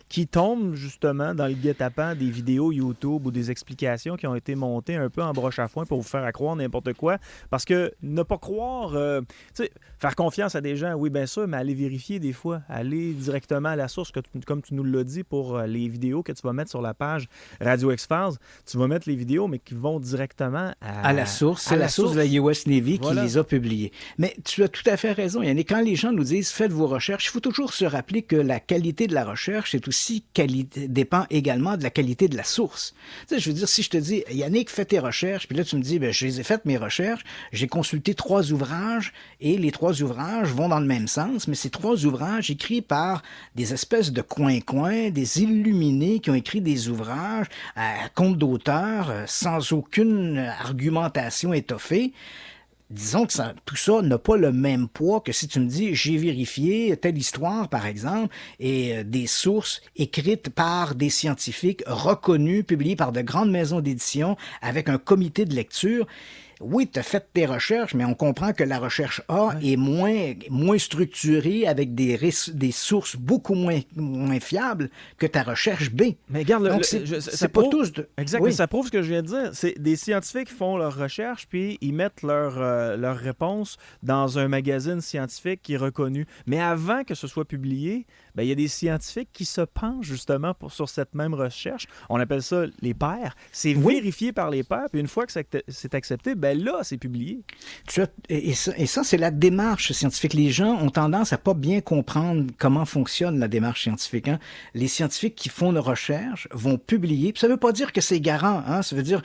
qui tombent justement dans le guet-apens des vidéos YouTube ou des explications qui ont été montées un peu en broche à foin pour vous faire croire n'importe quoi. Parce que ne pas croire, tu sais, faire confiance à des gens, oui, bien sûr, mais aller vérifier des fois, aller directement à la source, comme tu nous l'as dit pour les vidéos que tu vas mettre sur la page Radio X-Files, tu vas mettre les vidéos, mais qui vont directement à la source. C'est la source de la US Navy voilà. Qui les a publiées. Mais tu as tout à fait raison, Yannick. Quand les gens nous disent « faites vos recherches », il faut toujours se rappeler que la qualité de la recherche est aussi dépend également de la qualité de la source. Tu sais, je veux dire, si je te dis, Yannick, fais tes recherches, puis là, tu me dis, ben, je les ai faites, mes recherches, j'ai consulté 3 ouvrages, et les 3 ouvrages vont dans le même sens, mais ces 3 ouvrages écrits par des espèces de coin-coin, des illuminés qui ont écrit des ouvrages à compte d'auteur, sans aucune argumentation étoffée. Disons que tout ça n'a pas le même poids que si tu me dis j'ai vérifié telle histoire, par exemple, et des sources écrites par des scientifiques reconnus, publiées par de grandes maisons d'édition avec un comité de lecture. Oui, tu as fait tes recherches, mais on comprend que la recherche A est moins structurée avec des sources beaucoup moins fiables que ta recherche B. Mais regarde, donc, c'est pas tous... Exact, oui. Mais ça prouve ce que je viens de dire. C'est des scientifiques qui font leurs recherches, puis ils mettent leurs réponses dans un magazine scientifique qui est reconnu. Mais avant que ce soit publié, ben, il y a des scientifiques qui se penchent justement sur cette même recherche. On appelle ça les pairs. C'est vérifié par les pairs, puis une fois que c'est accepté, ben là, c'est publié. Et ça, c'est la démarche scientifique. Les gens ont tendance à pas bien comprendre comment fonctionne la démarche scientifique. Hein. Les scientifiques qui font nos recherches vont publier. Puis ça veut pas dire que c'est garant. Hein. Ça veut dire,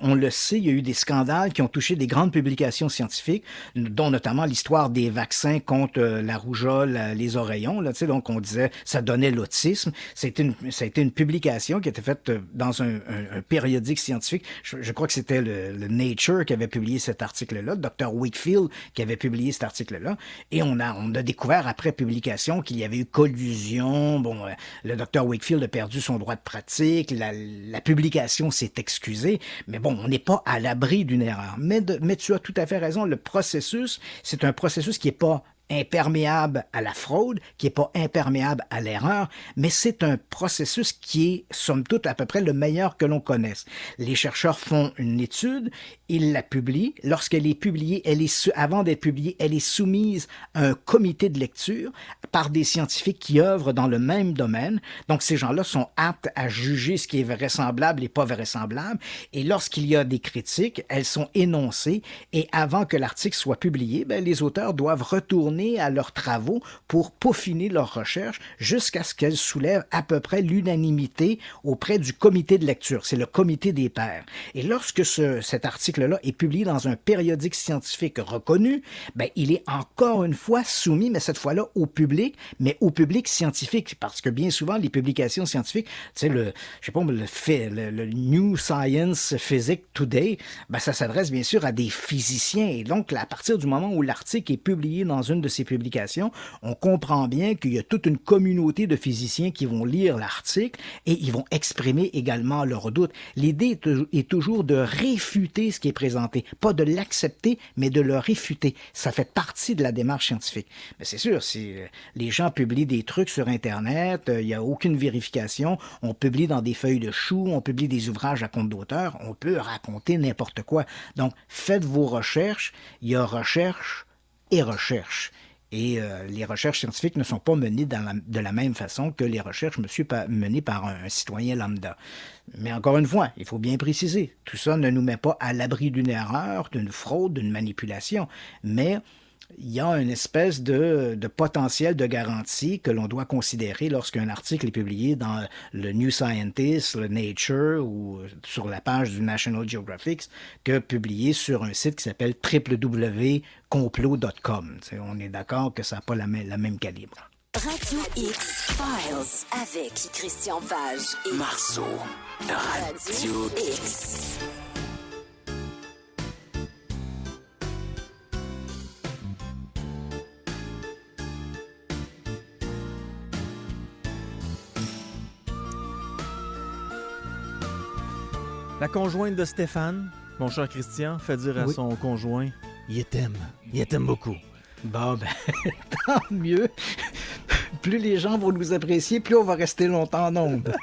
on le sait, il y a eu des scandales qui ont touché des grandes publications scientifiques, dont notamment l'histoire des vaccins contre la rougeole, les oreillons. Là, donc, on disait ça donnait l'autisme. Ça a été une publication qui a été faite dans un périodique scientifique. Je crois que c'était le Nature qui avait publié cet article-là, le Dr. Wakefield qui avait publié cet article-là, et on a découvert après publication qu'il y avait eu collusion. Bon, le Dr. Wakefield a perdu son droit de pratique, la publication s'est excusée, mais bon, on n'est pas à l'abri d'une erreur. Mais tu as tout à fait raison, le processus, c'est un processus qui n'est pas imperméable à la fraude, qui n'est pas imperméable à l'erreur, mais c'est un processus qui est, somme toute, à peu près le meilleur que l'on connaisse. Les chercheurs font une étude, ils la publient. Lorsqu'elle est publiée, avant d'être publiée, elle est soumise à un comité de lecture par des scientifiques qui œuvrent dans le même domaine. Donc, ces gens-là sont aptes à juger ce qui est vraisemblable et pas vraisemblable. Et lorsqu'il y a des critiques, elles sont énoncées et avant que l'article soit publié, les auteurs doivent retourner à leurs travaux pour peaufiner leurs recherches jusqu'à ce qu'elles soulèvent à peu près l'unanimité auprès du comité de lecture. C'est le comité des pairs. Et lorsque cet article-là est publié dans un périodique scientifique reconnu, il est encore une fois soumis, mais cette fois-là au public, mais au public scientifique, parce que bien souvent, les publications scientifiques, tu sais, le New Science Physics Today, ça s'adresse bien sûr à des physiciens. Et donc, à partir du moment où l'article est publié dans une de ces publications, on comprend bien qu'il y a toute une communauté de physiciens qui vont lire l'article et ils vont exprimer également leurs doutes. L'idée est toujours de réfuter ce qui est présenté, pas de l'accepter, mais de le réfuter. Ça fait partie de la démarche scientifique. Mais c'est sûr, si les gens publient des trucs sur Internet, il n'y a aucune vérification, on publie dans des feuilles de chou, on publie des ouvrages à compte d'auteur, on peut raconter n'importe quoi. Donc, faites vos recherches, il y a recherche et recherche. Et les recherches scientifiques ne sont pas menées de la même façon que les recherches menées par un citoyen lambda. Mais encore une fois, il faut bien préciser, tout ça ne nous met pas à l'abri d'une erreur, d'une fraude, d'une manipulation, mais il y a une espèce de potentiel de garantie que l'on doit considérer lorsqu'un article est publié dans le New Scientist, le Nature ou sur la page du National Geographic que publié sur un site qui s'appelle www.complot.com. On est d'accord que ça n'a pas la même calibre. Radio X Files avec Christian Page et Marceau. Radio X. La conjointe de Stéphane, mon cher Christian, fait dire à son conjoint, il t'aime beaucoup. Bon, tant mieux. Plus les gens vont nous apprécier, plus on va rester longtemps en ondes.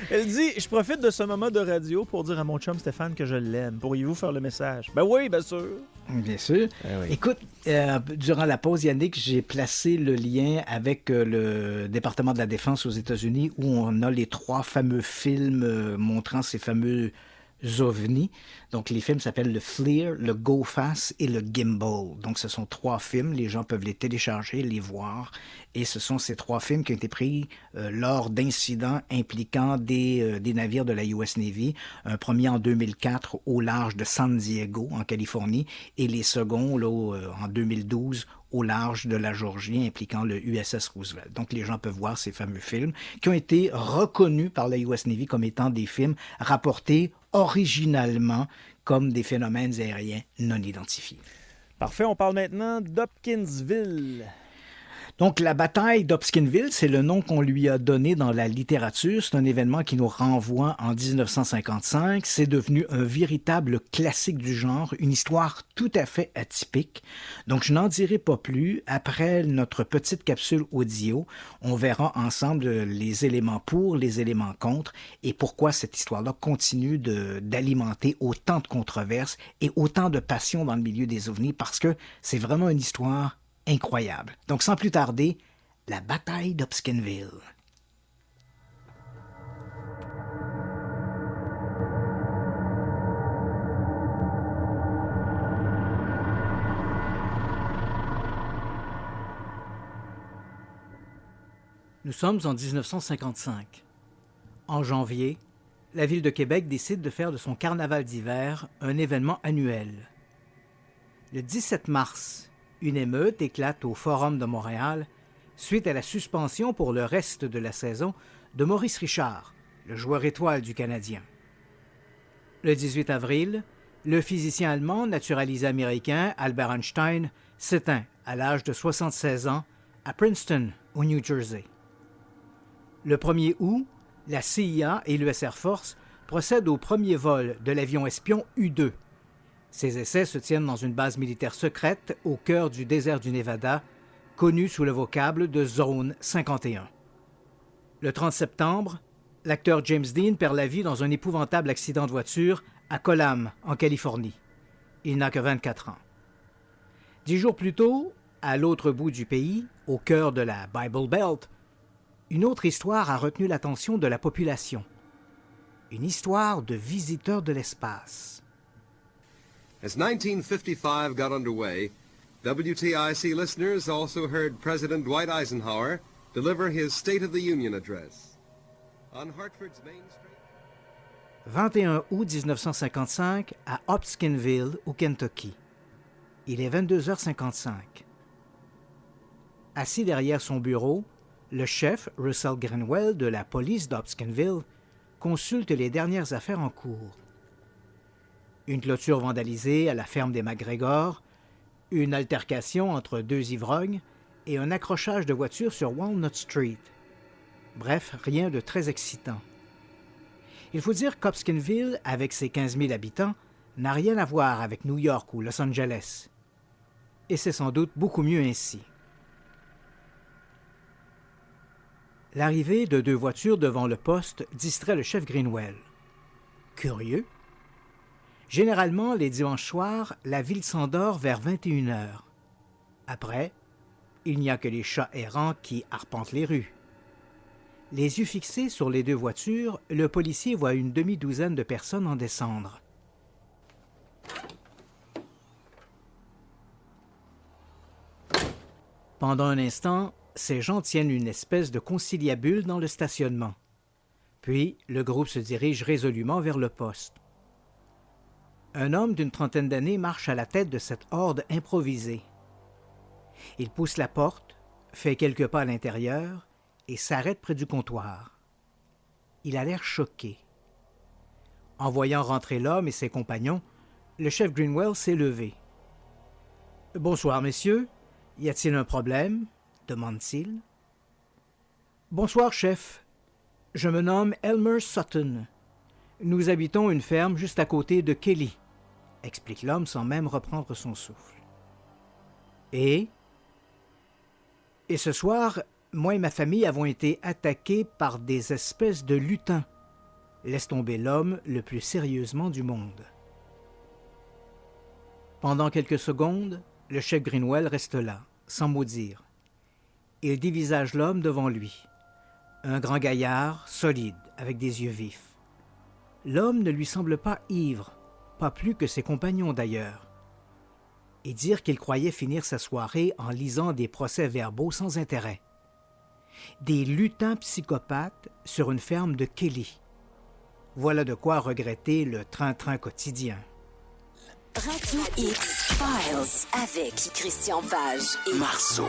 Elle dit, je profite de ce moment de radio pour dire à mon chum Stéphane que je l'aime. Pourriez-vous faire le message? Ben oui, bien sûr. Bien sûr. Oui. Écoute, durant la pause, Yannick, j'ai placé le lien avec le département de la Défense aux États-Unis où on a les 3 fameux films montrant ces fameux ovnis. Donc, les films s'appellent le FLIR, le Go Fast et le Gimbal. Donc, ce sont 3 films. Les gens peuvent les télécharger, les voir. Et ce sont ces 3 films qui ont été pris lors d'incidents impliquant des navires de la US Navy. Un premier en 2004 au large de San Diego, en Californie, et les seconds là, en 2012 au large de la Géorgie, impliquant le USS Roosevelt. Donc, les gens peuvent voir ces fameux films qui ont été reconnus par la US Navy comme étant des films rapportés originalement comme des phénomènes aériens non identifiés. Parfait, on parle maintenant d'Hopkinsville. Donc, la bataille d'Hopkinsville, c'est le nom qu'on lui a donné dans la littérature. C'est un événement qui nous renvoie en 1955. C'est devenu un véritable classique du genre, une histoire tout à fait atypique. Donc, je n'en dirai pas plus. Après notre petite capsule audio, on verra ensemble les éléments pour, les éléments contre et pourquoi cette histoire-là continue d'alimenter autant de controverses et autant de passion dans le milieu des ovnis parce que c'est vraiment une histoire incroyable. Donc, sans plus tarder, la bataille d'Hopkinsville. Nous sommes en 1955. En janvier, la ville de Québec décide de faire de son carnaval d'hiver un événement annuel. Le 17 mars, une émeute éclate au Forum de Montréal suite à la suspension pour le reste de la saison de Maurice Richard, le joueur étoile du Canadien. Le 18 avril, le physicien allemand naturalisé américain Albert Einstein s'éteint à l'âge de 76 ans à Princeton, au New Jersey. Le 1er août, la CIA et l'US Air Force procèdent au premier vol de l'avion espion U-2. Ces essais se tiennent dans une base militaire secrète au cœur du désert du Nevada, connue sous le vocable de Zone 51. Le 30 septembre, l'acteur James Dean perd la vie dans un épouvantable accident de voiture à Colham, en Californie. Il n'a que 24 ans. 10 jours plus tôt, à l'autre bout du pays, au cœur de la Bible Belt, une autre histoire a retenu l'attention de la population. Une histoire de visiteurs de l'espace. As 1955 got underway, WTIC listeners also heard President Dwight Eisenhower deliver his State of the Union address. On Hartford's Main Street... 21 août 1955 à Hopkinsville, au Kentucky. Il est 22h55. Assis derrière son bureau, le chef Russell Greenwell de la police d'Hopkinsville consulte les dernières affaires en cours. Une clôture vandalisée à la ferme des McGregor, une altercation entre deux ivrognes et un accrochage de voitures sur Walnut Street. Bref, rien de très excitant. Il faut dire qu'Hopkinsville, avec ses 15 000 habitants, n'a rien à voir avec New York ou Los Angeles. Et c'est sans doute beaucoup mieux ainsi. L'arrivée de deux voitures devant le poste distrait le chef Greenwell. Curieux. Généralement, les dimanches soirs, la ville s'endort vers 21h. Après, il n'y a que les chats errants qui arpentent les rues. Les yeux fixés sur les deux voitures, le policier voit une demi-douzaine de personnes en descendre. Pendant un instant, ces gens tiennent une espèce de conciliabule dans le stationnement. Puis, le groupe se dirige résolument vers le poste. Un homme d'une trentaine d'années marche à la tête de cette horde improvisée. Il pousse la porte, fait quelques pas à l'intérieur et s'arrête près du comptoir. Il a l'air choqué. En voyant rentrer l'homme et ses compagnons, le chef Greenwell s'est levé. « Bonsoir, messieurs. Y a-t-il un problème ?» demande-t-il. « Bonsoir, chef. Je me nomme Elmer Sutton. Nous habitons une ferme juste à côté de Kelly, » explique l'homme sans même reprendre son souffle. « Et ce soir, moi et ma famille avons été attaqués par des espèces de lutins. » Laisse tomber l'homme le plus sérieusement du monde. Pendant quelques secondes, le chef Greenwell reste là, sans mot dire. Il dévisage l'homme devant lui. Un grand gaillard, solide, avec des yeux vifs. L'homme ne lui semble pas ivre, pas plus que ses compagnons d'ailleurs. Et dire qu'il croyait finir sa soirée en lisant des procès-verbaux sans intérêt. Des lutins psychopathes sur une ferme de Kelly. Voilà de quoi regretter le train-train quotidien. Radio X Files avec Christian Page et Marceau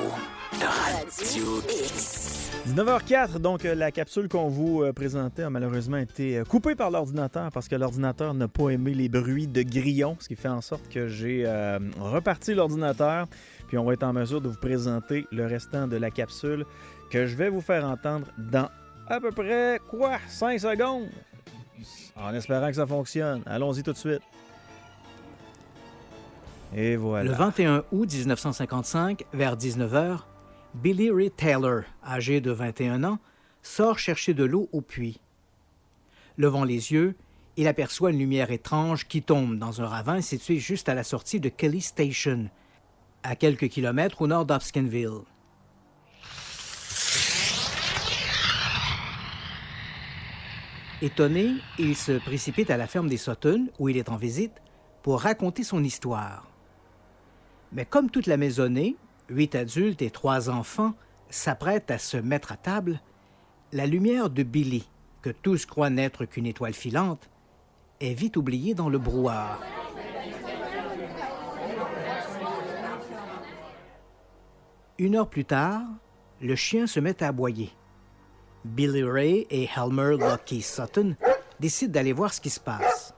de Radio X. 19h04, donc la capsule qu'on vous présentait a malheureusement été coupée par l'ordinateur parce que l'ordinateur n'a pas aimé les bruits de grillons, ce qui fait en sorte que j'ai reparti l'ordinateur, puis on va être en mesure de vous présenter le restant de la capsule que je vais vous faire entendre dans à peu près, 5 secondes? En espérant que ça fonctionne. Allons-y tout de suite. Et voilà. Le 21 août 1955, vers 19h, Billy Ray Taylor, âgé de 21 ans, sort chercher de l'eau au puits. Levant les yeux, il aperçoit une lumière étrange qui tombe dans un ravin situé juste à la sortie de Kelly Station, à quelques kilomètres au nord d'Hopkinsville. Étonné, il se précipite à la ferme des Sutton, où il est en visite, pour raconter son histoire. Mais comme toute la maisonnée, 8 adultes et 3 enfants s'apprêtent à se mettre à table, la lumière de Billy, que tous croient n'être qu'une étoile filante, est vite oubliée dans le brouhaha. Une heure plus tard, le chien se met à aboyer. Billy Ray et Elmer Lucky Sutton décident d'aller voir ce qui se passe.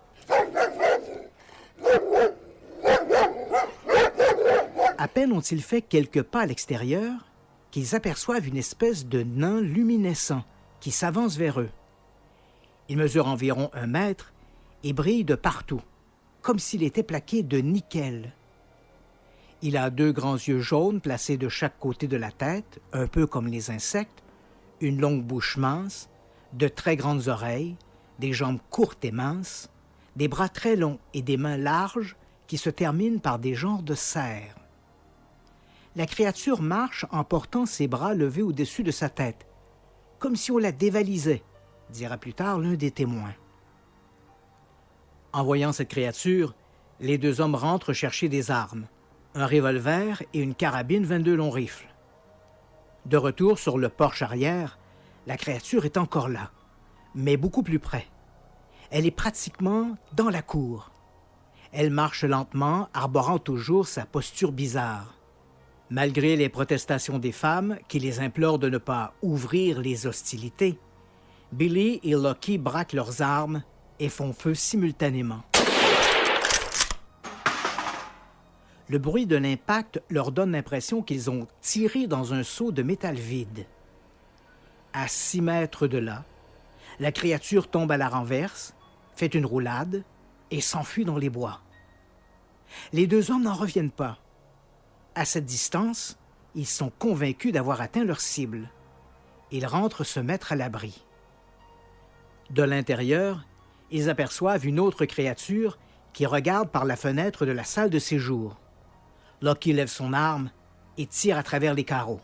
À peine ont-ils fait quelques pas à l'extérieur qu'ils aperçoivent une espèce de nain luminescent qui s'avance vers eux. Il mesure environ 1 mètre et brille de partout, comme s'il était plaqué de nickel. Il a 2 grands yeux jaunes placés de chaque côté de la tête, un peu comme les insectes, une longue bouche mince, de très grandes oreilles, des jambes courtes et minces, des bras très longs et des mains larges qui se terminent par des genres de serres. La créature marche en portant ses bras levés au-dessus de sa tête, comme si on la dévalisait, dira plus tard l'un des témoins. En voyant cette créature, les 2 hommes rentrent chercher des armes, un revolver et une carabine 22 longs rifles. De retour sur le porche arrière, la créature est encore là, mais beaucoup plus près. Elle est pratiquement dans la cour. Elle marche lentement, arborant toujours sa posture bizarre. Malgré les protestations des femmes qui les implorent de ne pas ouvrir les hostilités, Billy et Lucky braquent leurs armes et font feu simultanément. Le bruit de l'impact leur donne l'impression qu'ils ont tiré dans un seau de métal vide. À 6 mètres de là, la créature tombe à la renverse, fait une roulade et s'enfuit dans les bois. Les 2 hommes n'en reviennent pas. À cette distance, ils sont convaincus d'avoir atteint leur cible. Ils rentrent se mettre à l'abri. De l'intérieur, ils aperçoivent une autre créature qui regarde par la fenêtre de la salle de séjour. Lucky lève son arme et tire à travers les carreaux.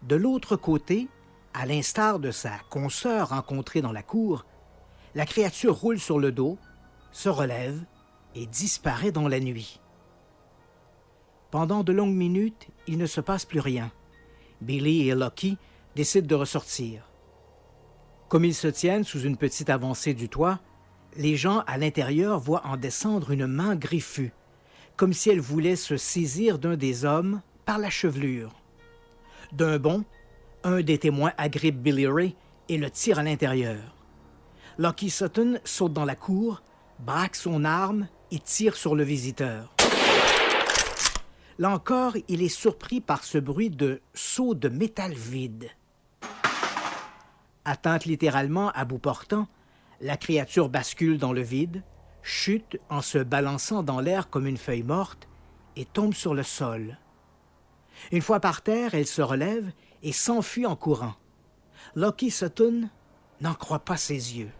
De l'autre côté, à l'instar de sa consoeur rencontrée dans la cour, la créature roule sur le dos, se relève et disparaît dans la nuit. Pendant de longues minutes, il ne se passe plus rien. Billy et Lucky décident de ressortir. Comme ils se tiennent sous une petite avancée du toit, les gens à l'intérieur voient en descendre une main griffue, comme si elle voulait se saisir d'un des hommes par la chevelure. D'un bond, un des témoins agrippe Billy Ray et le tire à l'intérieur. Lucky Sutton saute dans la cour, braque son arme et tire sur le visiteur. Là encore, il est surpris par ce bruit de seau de métal vide. Atteinte littéralement à bout portant, la créature bascule dans le vide, chute en se balançant dans l'air comme une feuille morte et tombe sur le sol. Une fois par terre, elle se relève et s'enfuit en courant. Lucky Sutton n'en croit pas ses yeux.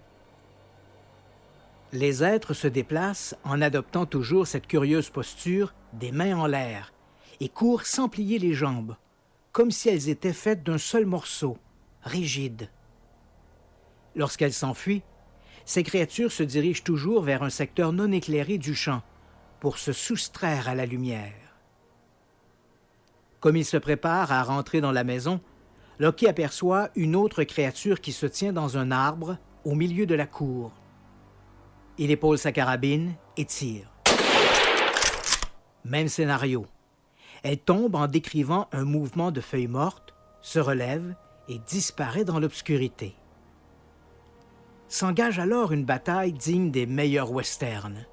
Les êtres se déplacent en adoptant toujours cette curieuse posture des mains en l'air et courent sans plier les jambes, comme si elles étaient faites d'un seul morceau, rigide. Lorsqu'elles s'enfuient, ces créatures se dirigent toujours vers un secteur non éclairé du champ pour se soustraire à la lumière. Comme il se prépare à rentrer dans la maison, Lucky aperçoit une autre créature qui se tient dans un arbre au milieu de la cour. Il épaule sa carabine et tire. Même scénario. Elle tombe en décrivant un mouvement de feuilles mortes, se relève et disparaît dans l'obscurité. S'engage alors une bataille digne des meilleurs westerns.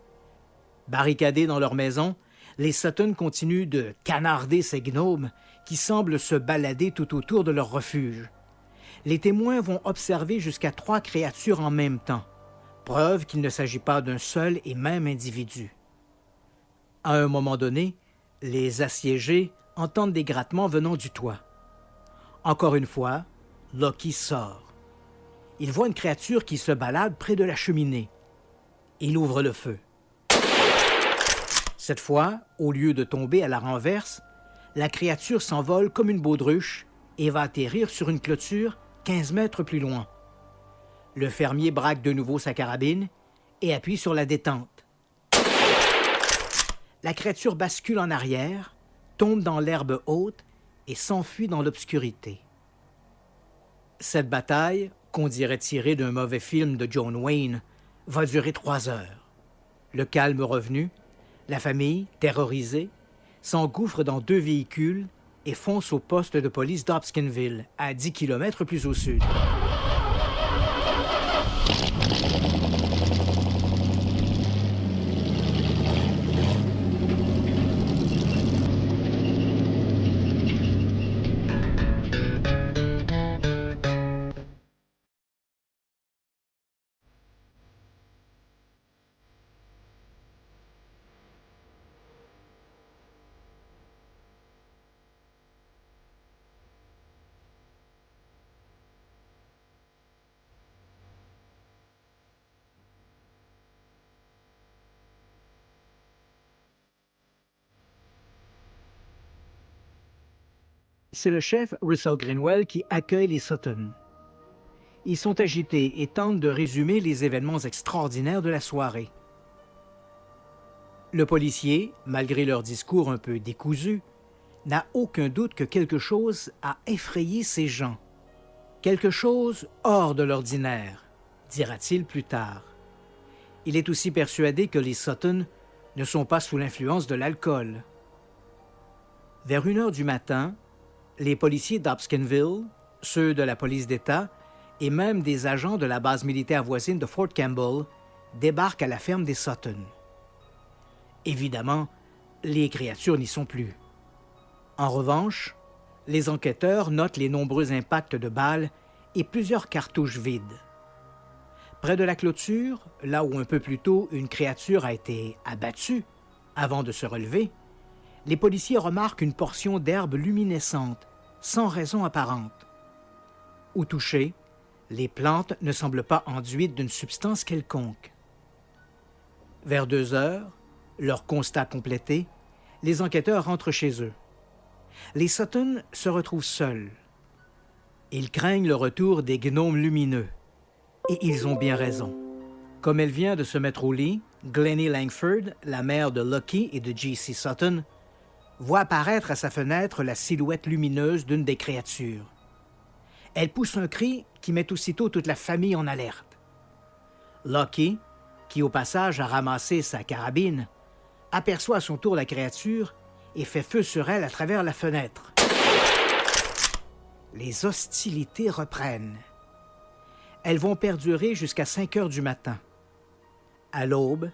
Barricadés dans leur maison, les Sutton continuent de canarder ces gnomes qui semblent se balader tout autour de leur refuge. Les témoins vont observer jusqu'à 3 créatures en même temps, preuve qu'il ne s'agit pas d'un seul et même individu. À un moment donné, les assiégés entendent des grattements venant du toit. Encore une fois, Lucky sort. Il voit une créature qui se balade près de la cheminée. Il ouvre le feu. Cette fois, au lieu de tomber à la renverse, la créature s'envole comme une baudruche et va atterrir sur une clôture 15 mètres plus loin. Le fermier braque de nouveau sa carabine et appuie sur la détente. La créature bascule en arrière, tombe dans l'herbe haute et s'enfuit dans l'obscurité. Cette bataille, qu'on dirait tirée d'un mauvais film de John Wayne, va durer 3 heures. Le calme revenu, la famille, terrorisée, s'engouffre dans 2 véhicules et fonce au poste de police d'Hopkinsville, à 10 km plus au sud. C'est le chef Russell Greenwell qui accueille les Sutton. Ils sont agités et tentent de résumer les événements extraordinaires de la soirée. Le policier, malgré leur discours un peu décousu, n'a aucun doute que quelque chose a effrayé ces gens. Quelque chose hors de l'ordinaire, dira-t-il plus tard. Il est aussi persuadé que les Sutton ne sont pas sous l'influence de l'alcool. Vers 1 heure du matin, les policiers d'Hopkinsville, ceux de la police d'État et même des agents de la base militaire voisine de Fort Campbell débarquent à la ferme des Sutton. Évidemment, les créatures n'y sont plus. En revanche, les enquêteurs notent les nombreux impacts de balles et plusieurs cartouches vides. Près de la clôture, là où un peu plus tôt une créature a été abattue avant de se relever, les policiers remarquent une portion d'herbe luminescente, sans raison apparente. Au toucher, les plantes ne semblent pas enduites d'une substance quelconque. Vers 2 heures, leur constat complété, les enquêteurs rentrent chez eux. Les Sutton se retrouvent seuls. Ils craignent le retour des gnomes lumineux. Et ils ont bien raison. Comme elle vient de se mettre au lit, Glennie Langford, la mère de Lucky et de J.C. Sutton, voit apparaître à sa fenêtre la silhouette lumineuse d'une des créatures. Elle pousse un cri qui met aussitôt toute la famille en alerte. Lucky, qui au passage a ramassé sa carabine, aperçoit à son tour la créature et fait feu sur elle à travers la fenêtre. Les hostilités reprennent. Elles vont perdurer jusqu'à 5 heures du matin. À l'aube,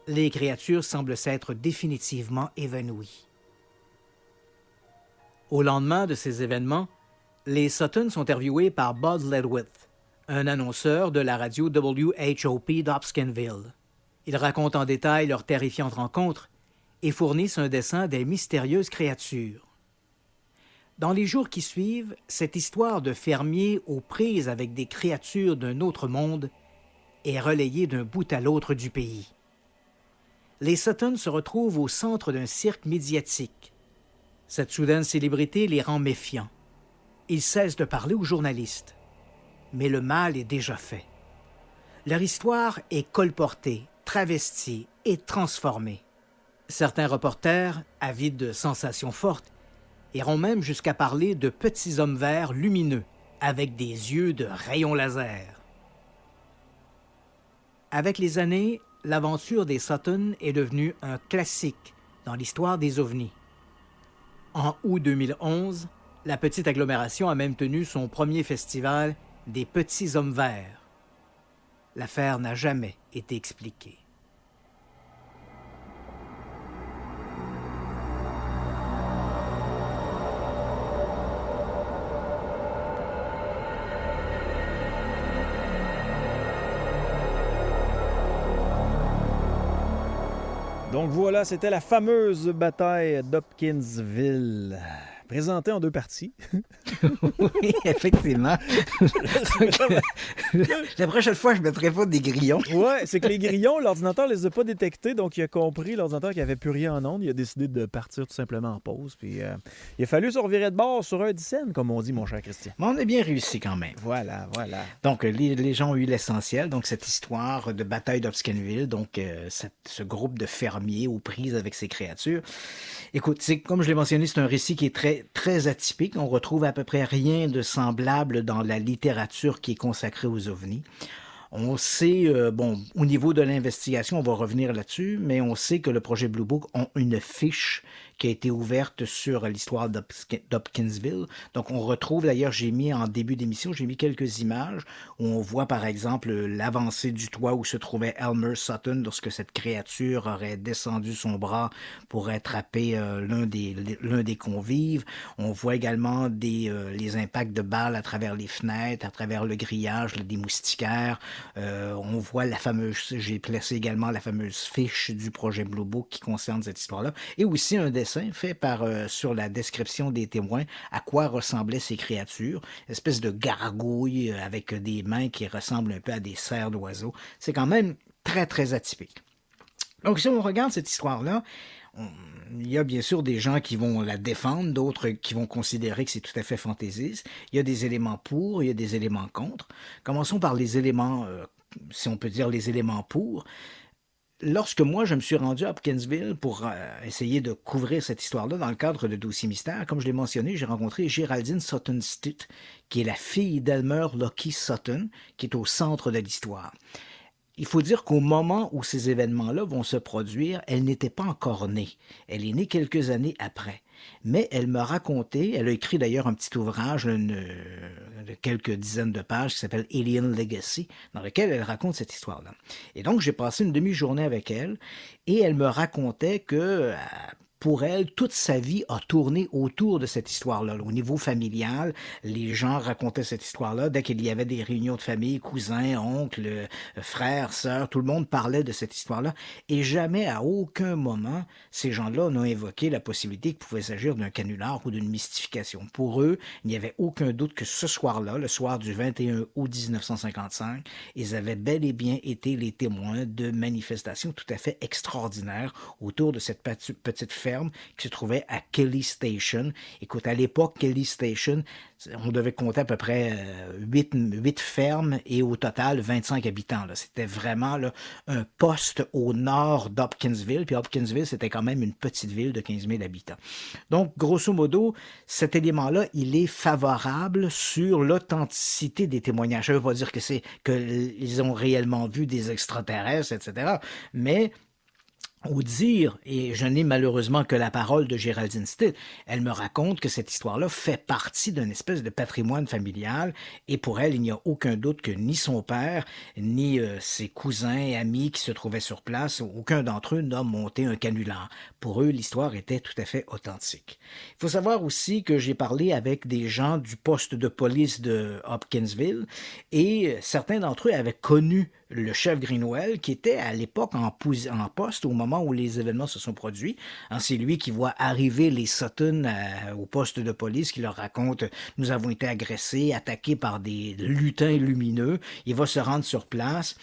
les créatures semblent s'être définitivement évanouies. Au lendemain de ces événements, les Sutton sont interviewés par Bud Ledwith, un annonceur de la radio WHOP d'Hopkinsville. Ils racontent en détail leur terrifiante rencontre et fournissent un dessin des mystérieuses créatures. Dans les jours qui suivent, cette histoire de fermier aux prises avec des créatures d'un autre monde est relayée d'un bout à l'autre du pays. Les Sutton se retrouvent au centre d'un cirque médiatique. Cette soudaine célébrité les rend méfiants. Ils cessent de parler aux journalistes. Mais le mal est déjà fait. Leur histoire est colportée, travestie et transformée. Certains reporters, avides de sensations fortes, iront même jusqu'à parler de petits hommes verts lumineux avec des yeux de rayons laser. Avec les années, l'aventure des Sutton est devenue un classique dans l'histoire des ovnis. En août 2011, la petite agglomération a même tenu son premier festival des petits hommes verts. L'affaire n'a jamais été expliquée. Donc voilà, c'était la fameuse bataille d'Hopkinsville, présentée en 2 parties. Oui, effectivement. La prochaine fois, je ne mettrai pas des grillons. Ouais, c'est que les grillons, l'ordinateur ne les a pas détectés, donc il a compris, l'ordinateur, qu'il n'y avait plus rien en onde. Il a décidé de partir tout simplement en pause. Puis il a fallu se revirer de bord sur un dizaine, comme on dit, mon cher Christian. Mais on a bien réussi quand même. Voilà. Donc, les gens ont eu l'essentiel. Donc, cette histoire de bataille d'Hopkinsville, donc ce groupe de fermiers aux prises avec ces créatures. Écoute, comme je l'ai mentionné, c'est un récit qui est très, très atypique. On retrouve à peu près rien de semblable dans la littérature qui est consacrée aux ovnis. On sait, au niveau de l'investigation, on va revenir là-dessus, mais on sait que le projet Blue Book a une fiche qui a été ouverte sur l'histoire d'Hopkinsville. Donc, on retrouve, d'ailleurs, en début d'émission, j'ai mis quelques images où on voit, par exemple, l'avancée du toit où se trouvait Elmer Sutton lorsque cette créature aurait descendu son bras pour attraper l'un des convives. On voit également les impacts de balles à travers les fenêtres, à travers le grillage, des moustiquaires. On voit j'ai placé également la fameuse fiche du projet Blue Book qui concerne cette histoire-là. Et aussi un dessin fait sur la description des témoins à quoi ressemblaient ces créatures. Une espèce de gargouille avec des mains qui ressemblent un peu à des serres d'oiseaux. C'est quand même très, très atypique. Donc, si on regarde cette histoire-là, Il y a bien sûr des gens qui vont la défendre, d'autres qui vont considérer que c'est tout à fait fantaisiste. Il y a des éléments pour, il y a des éléments contre. Commençons par les éléments, si on peut dire les éléments pour. Lorsque moi, je me suis rendu à Hopkinsville pour essayer de couvrir cette histoire-là dans le cadre de Dossier Mystère, comme je l'ai mentionné, j'ai rencontré Geraldine Sutton Stitt, qui est la fille d'Elmer Lucky Sutton, qui est au centre de l'histoire. Il faut dire qu'au moment où ces événements-là vont se produire, elle n'était pas encore née. Elle est née quelques années après. Mais elle m'a raconté, elle a écrit d'ailleurs un petit ouvrage de quelques dizaines de pages qui s'appelle Alien Legacy, dans lequel elle raconte cette histoire-là. Et donc, j'ai passé une demi-journée avec elle et elle me racontait que pour elle, toute sa vie a tourné autour de cette histoire-là. Au niveau familial, les gens racontaient cette histoire-là. Dès qu'il y avait des réunions de famille, cousins, oncles, frères, sœurs, tout le monde parlait de cette histoire-là. Et jamais, à aucun moment, ces gens-là n'ont évoqué la possibilité qu'il pouvait s'agir d'un canular ou d'une mystification. Pour eux, il n'y avait aucun doute que ce soir-là, le soir du 21 août 1955, ils avaient bel et bien été les témoins de manifestations tout à fait extraordinaires autour de cette petite ferme qui se trouvait à Kelly Station. Écoute, à l'époque, Kelly Station, on devait compter à peu près 8 fermes et au total 25 habitants. Là. C'était vraiment là, un poste au nord d'Hopkinsville. Puis Hopkinsville, c'était quand même une petite ville de 15 000 habitants. Donc, grosso modo, cet élément-là, il est favorable sur l'authenticité des témoignages. Ça ne veut pas dire que c'est qu'ils ont réellement vu des extraterrestres, etc. Mais au dire, et je n'ai malheureusement que la parole de Geraldine Stitt, elle me raconte que cette histoire-là fait partie d'une espèce de patrimoine familial, et pour elle, il n'y a aucun doute que ni son père, ni ses cousins et amis qui se trouvaient sur place, aucun d'entre eux n'a monté un canular. Pour eux, l'histoire était tout à fait authentique. Il faut savoir aussi que j'ai parlé avec des gens du poste de police de Hopkinsville, et certains d'entre eux avaient connu le chef Greenwell, qui était à l'époque en poste au moment où les événements se sont produits. C'est lui qui voit arriver les Sutton au poste de police, qui leur raconte « Nous avons été agressés, attaqués par des lutins lumineux ». Il va se rendre sur place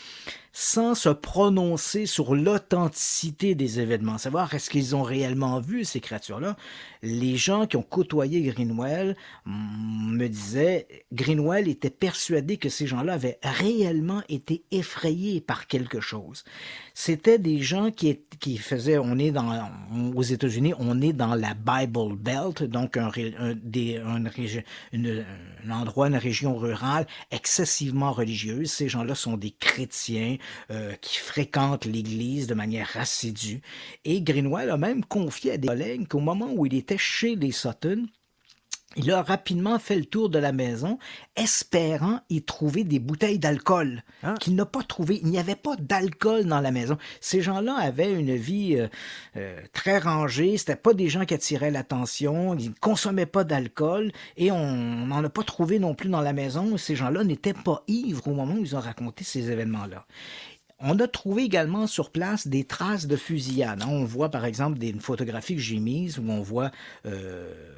sans se prononcer sur l'authenticité des événements, savoir est-ce qu'ils ont réellement vu ces créatures-là. Les gens qui ont côtoyé Greenwell me disaient Greenwell était persuadé que ces gens-là avaient réellement été effrayés par quelque chose. C'était des gens qui faisaient, aux États-Unis, on est dans la Bible Belt, donc un endroit, une région rurale excessivement religieuse. Ces gens-là sont des chrétiens qui fréquentent l'Église de manière assidue. Et Greenwell a même confié à des collègues qu'au moment où il était chez les Sutton, il a rapidement fait le tour de la maison, espérant y trouver des bouteilles d'alcool qu'il n'a pas trouvé. Il n'y avait pas d'alcool dans la maison. Ces gens-là avaient une vie très rangée. C'était pas des gens qui attiraient l'attention. Ils ne consommaient pas d'alcool et on n'en a pas trouvé non plus dans la maison. Ces gens-là n'étaient pas ivres au moment où ils ont raconté ces événements-là. On a trouvé également sur place des traces de fusillade. On voit par exemple une photographie que j'ai mise où on voit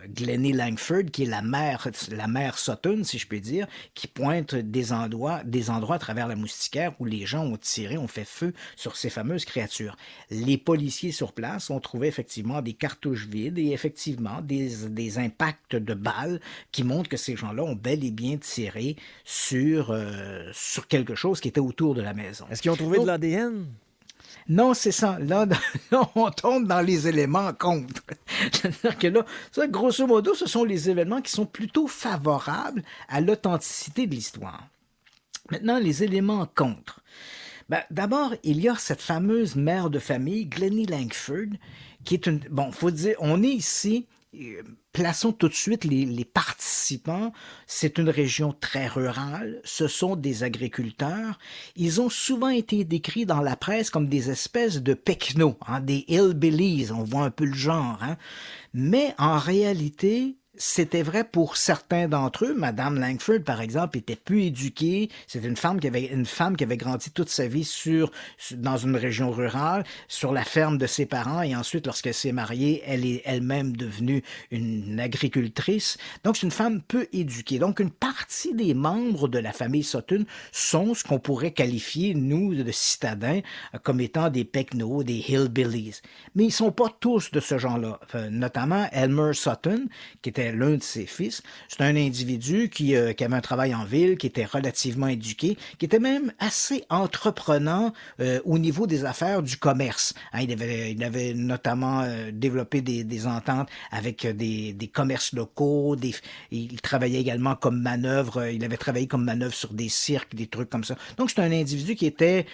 Glennie Langford, qui est la mère Sutton, si je peux dire, qui pointe des endroits à travers la moustiquaire où les gens ont tiré, ont fait feu sur ces fameuses créatures. Les policiers sur place ont trouvé effectivement des cartouches vides et effectivement des impacts de balles qui montrent que ces gens-là ont bel et bien tiré sur quelque chose qui était autour de la maison. Est-ce qu'ils ont trouvé de l'ADN? Non, c'est ça. Là, on tombe dans les éléments contre. C'est-à-dire que là, ça, grosso modo, ce sont les événements qui sont plutôt favorables à l'authenticité de l'histoire. Maintenant, les éléments contre. D'abord, il y a cette fameuse mère de famille, Glennie Langford, qui est une... Bon, faut dire, on est ici... Plaçons tout de suite les participants. C'est une région très rurale. Ce sont des agriculteurs. Ils ont souvent été décrits dans la presse comme des espèces de pecnos, des hillbillies. On voit un peu le genre. Mais en réalité, C'était vrai pour certains d'entre eux. Madame Langford, par exemple, était peu éduquée. C'était une femme qui avait grandi toute sa vie dans une région rurale, sur la ferme de ses parents, et ensuite, lorsqu'elle s'est mariée, elle est elle-même devenue une agricultrice. Donc, c'est une femme peu éduquée. Donc, une partie des membres de la famille Sutton sont ce qu'on pourrait qualifier, nous, de citadins, comme étant des pecnos, des hillbillies. Mais ils sont pas tous de ce genre-là. Notamment Elmer Sutton, qui était l'un de ses fils. C'est un individu qui avait un travail en ville, qui était relativement éduqué, qui était même assez entreprenant au niveau des affaires du commerce. Hein, il avait notamment développé des ententes avec des commerces locaux. Il travaillait également comme manœuvre. Il avait travaillé comme manœuvre sur des cirques, des trucs comme ça. Donc, c'est un individu qui était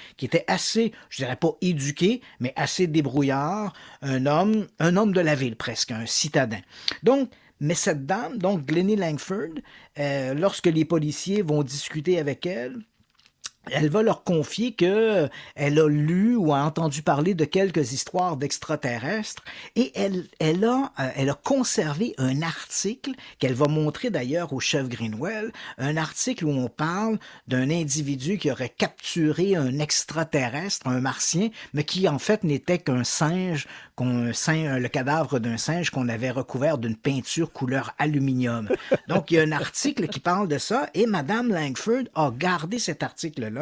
assez, je dirais pas éduqué, mais assez débrouillard. Un homme de la ville presque, un citadin. Donc, mais cette dame, donc Glennie Langford, lorsque les policiers vont discuter avec elle va leur confier que elle a lu ou a entendu parler de quelques histoires d'extraterrestres et elle a conservé un article qu'elle va montrer d'ailleurs au chef Greenwell, un article où on parle d'un individu qui aurait capturé un extraterrestre, un martien, mais qui en fait n'était qu'un singe, le cadavre d'un singe qu'on avait recouvert d'une peinture couleur aluminium. Donc il y a un article qui parle de ça et Madame Langford a gardé cet article-là.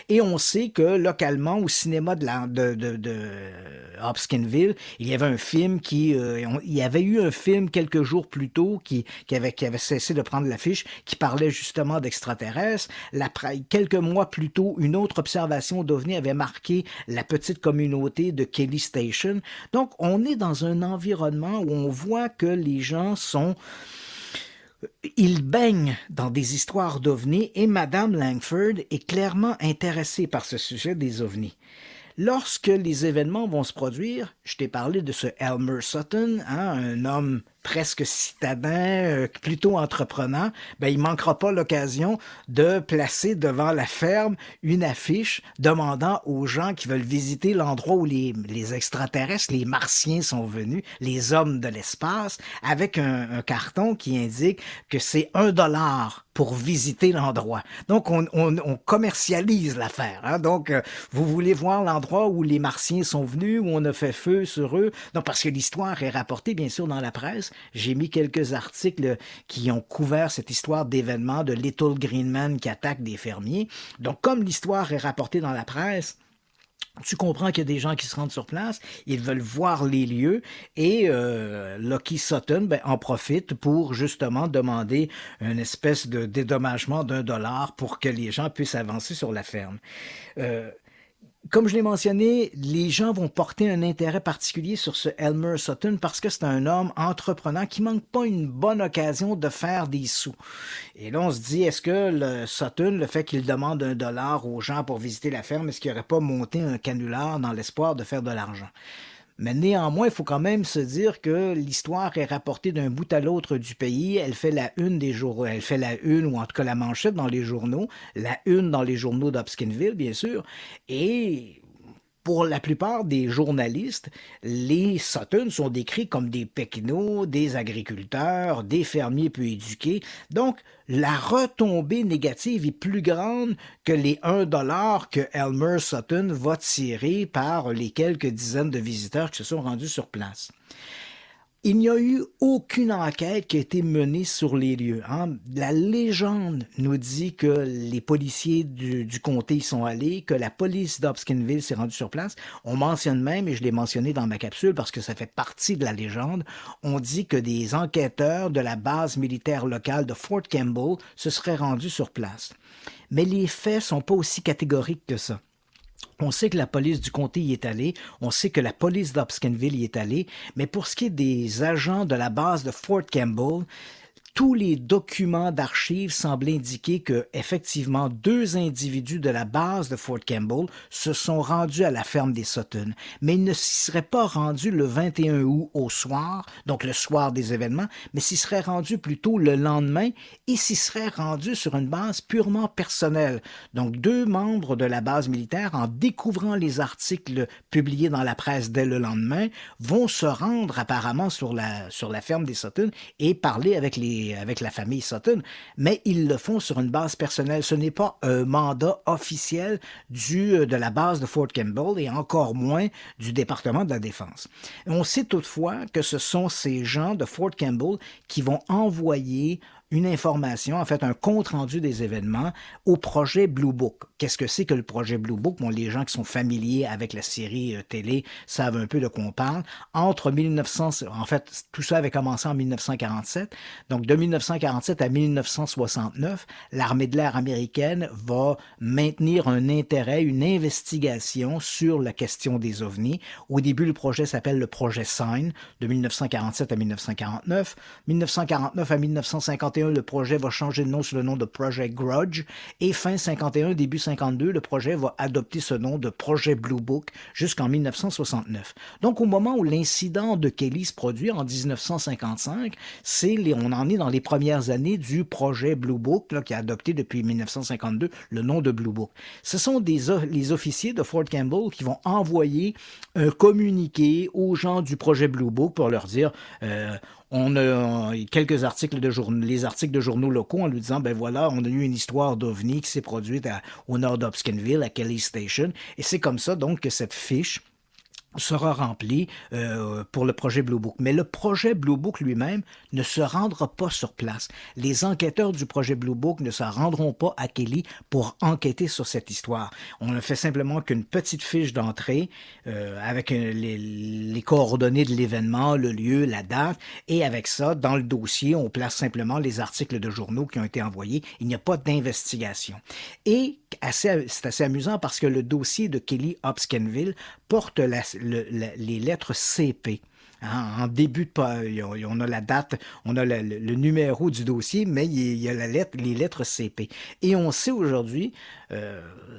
Et on sait que localement, au cinéma de Hopkinsville, il y avait un film il y avait eu un film quelques jours plus tôt qui avait cessé de prendre l'affiche, qui parlait justement d'extraterrestres. Quelques mois plus tôt, une autre observation d'OVNI avait marqué la petite communauté de Kelly Station. Donc, on est dans un environnement où on voit que les gens ils baignent dans des histoires d'ovnis et Madame Langford est clairement intéressée par ce sujet des ovnis. Lorsque les événements vont se produire, je t'ai parlé de ce Elmer Sutton, un homme presque citadin, plutôt entreprenant, il manquera pas l'occasion de placer devant la ferme une affiche demandant aux gens qui veulent visiter l'endroit où les extraterrestres, les martiens sont venus, les hommes de l'espace, avec un carton qui indique que c'est $1 pour visiter l'endroit. Donc, on commercialise l'affaire. Hein? Donc, vous voulez voir l'endroit où les martiens sont venus, où on a fait feu sur eux. Donc, parce que l'histoire est rapportée, bien sûr, dans la presse. J'ai mis quelques articles qui ont couvert cette histoire d'événements de Little Green Man qui attaque des fermiers. Donc, comme l'histoire est rapportée dans la presse, tu comprends qu'il y a des gens qui se rendent sur place, ils veulent voir les lieux et Lucky Sutton en profite pour justement demander une espèce de dédommagement $1 pour que les gens puissent avancer sur la ferme. Comme je l'ai mentionné, les gens vont porter un intérêt particulier sur ce Elmer Sutton parce que c'est un homme entreprenant qui manque pas une bonne occasion de faire des sous. Et là, on se dit, est-ce que le Sutton, le fait qu'il demande $1 aux gens pour visiter la ferme, est-ce qu'il n'aurait pas monté un canular dans l'espoir de faire de l'argent? Mais néanmoins, il faut quand même se dire que l'histoire est rapportée d'un bout à l'autre du pays. Elle fait la une des journaux, elle fait la une, ou en tout cas la manchette dans les journaux, la une dans les journaux d'Hopkinsville, bien sûr. Et pour la plupart des journalistes, les Sutton sont décrits comme des pecnos, des agriculteurs, des fermiers peu éduqués. Donc, la retombée négative est plus grande que les $1 que Elmer Sutton va tirer par les quelques dizaines de visiteurs qui se sont rendus sur place. Il n'y a eu aucune enquête qui a été menée sur les lieux. Hein. La légende nous dit que les policiers du comté y sont allés, que la police d'Hopkinsville s'est rendue sur place. On mentionne même, et je l'ai mentionné dans ma capsule parce que ça fait partie de la légende, on dit que des enquêteurs de la base militaire locale de Fort Campbell se seraient rendus sur place. Mais les faits sont pas aussi catégoriques que ça. On sait que la police du comté y est allée, on sait que la police d'Hopkinsville y est allée, mais pour ce qui est des agents de la base de Fort Campbell, tous les documents d'archives semblent indiquer que, effectivement, 2 individus de la base de Fort Campbell se sont rendus à la ferme des Sutton, mais ils ne s'y seraient pas rendus le 21 août au soir, donc le soir des événements, mais s'y seraient rendus plutôt le lendemain et s'y seraient rendus sur une base purement personnelle. Donc 2 membres de la base militaire, en découvrant les articles publiés dans la presse dès le lendemain, vont se rendre apparemment sur la ferme des Sutton et parler avec la famille Sutton, mais ils le font sur une base personnelle. Ce n'est pas un mandat officiel de la base de Fort Campbell et encore moins du département de la Défense. On sait toutefois que ce sont ces gens de Fort Campbell qui vont envoyer une information, en fait un compte-rendu des événements au projet Blue Book. Qu'est-ce que c'est que le projet Blue Book? Bon, les gens qui sont familiers avec la série télé savent un peu de quoi on parle. En fait, tout ça avait commencé en 1947. Donc, de 1947 à 1969, l'armée de l'air américaine va maintenir un intérêt, une investigation sur la question des ovnis. Au début, le projet s'appelle le projet Sign, de 1947 à 1949. 1949 à 1951, le projet va changer de nom sous le nom de Project Grudge et fin 51, début 52, le projet va adopter ce nom de Projet Blue Book jusqu'en 1969. Donc au moment où l'incident de Kelly se produit en 1955, on en est dans les premières années du projet Blue Book là, qui a adopté depuis 1952 le nom de Blue Book. Ce sont les officiers de Fort Campbell qui vont envoyer un communiqué aux gens du projet Blue Book pour leur dire on a quelques articles de journaux locaux en lui disant, ben voilà, on a eu une histoire d'OVNI qui s'est produite au nord d'Hopkinsville, à Kelly Station, et c'est comme ça donc que cette fiche sera rempli pour le projet Blue Book. Mais le projet Blue Book lui-même ne se rendra pas sur place. Les enquêteurs du projet Blue Book ne se rendront pas à Kelly pour enquêter sur cette histoire. On ne fait simplement qu'une petite fiche d'entrée avec les coordonnées de l'événement, le lieu, la date, et avec ça, dans le dossier, on place simplement les articles de journaux qui ont été envoyés. Il n'y a pas d'investigation. Et c'est assez amusant parce que le dossier de Kelly Hopkinsville porte les lettres CP. En début on a la date, on a le numéro du dossier, mais il y a les lettres CP. Et on sait aujourd'hui,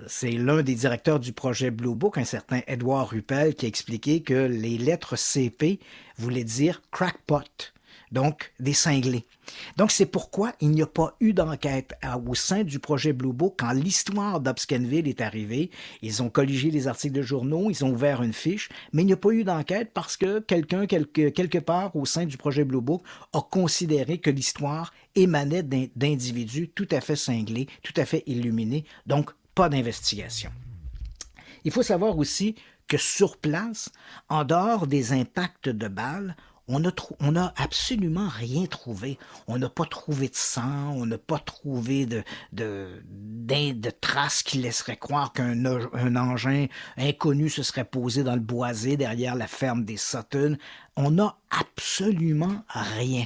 c'est l'un des directeurs du projet Blue Book, un certain Edward Ruppel, qui a expliqué que les lettres CP voulaient dire crackpot, donc des cinglés. Donc, c'est pourquoi il n'y a pas eu d'enquête au sein du projet Blue Book quand l'histoire d'Hopkinsville est arrivée. Ils ont colligé les articles de journaux, ils ont ouvert une fiche, mais il n'y a pas eu d'enquête parce que quelqu'un, quelque part au sein du projet Blue Book, a considéré que l'histoire émanait d'individus tout à fait cinglés, tout à fait illuminés, donc pas d'investigation. Il faut savoir aussi que sur place, en dehors des impacts de balles, on n'a absolument rien trouvé. On n'a pas trouvé de sang, on n'a pas trouvé de traces qui laisseraient croire qu'un engin inconnu se serait posé dans le boisé derrière la ferme des Sutton. On n'a absolument rien.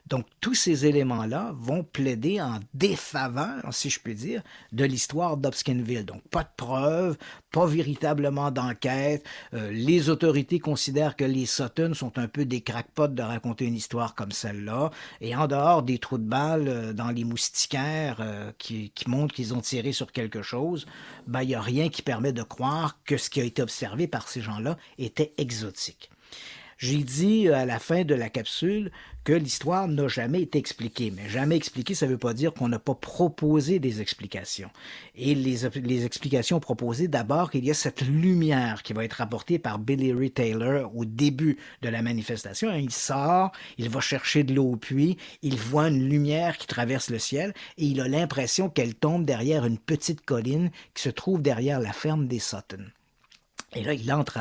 Donc, tous ces éléments-là vont plaider en défaveur, si je puis dire, de l'histoire d'Hopkinsville. Donc, pas de preuves, pas véritablement d'enquête. Les autorités considèrent que les Sutton sont un peu des crackpots de raconter une histoire comme celle-là. Et en dehors des trous de balles dans les moustiquaires qui montrent qu'ils ont tiré sur quelque chose, il n'y a rien qui permet de croire que ce qui a été observé par ces gens-là était exotique. J'ai dit à la fin de la capsule que l'histoire n'a jamais été expliquée. Mais jamais expliquée, ça ne veut pas dire qu'on n'a pas proposé des explications. Et les explications proposées, d'abord, il y a cette lumière qui va être apportée par Billy Ray Taylor au début de la manifestation. Il sort, il va chercher de l'eau au puits, il voit une lumière qui traverse le ciel et il a l'impression qu'elle tombe derrière une petite colline qui se trouve derrière la ferme des Sutton. Et là, il entre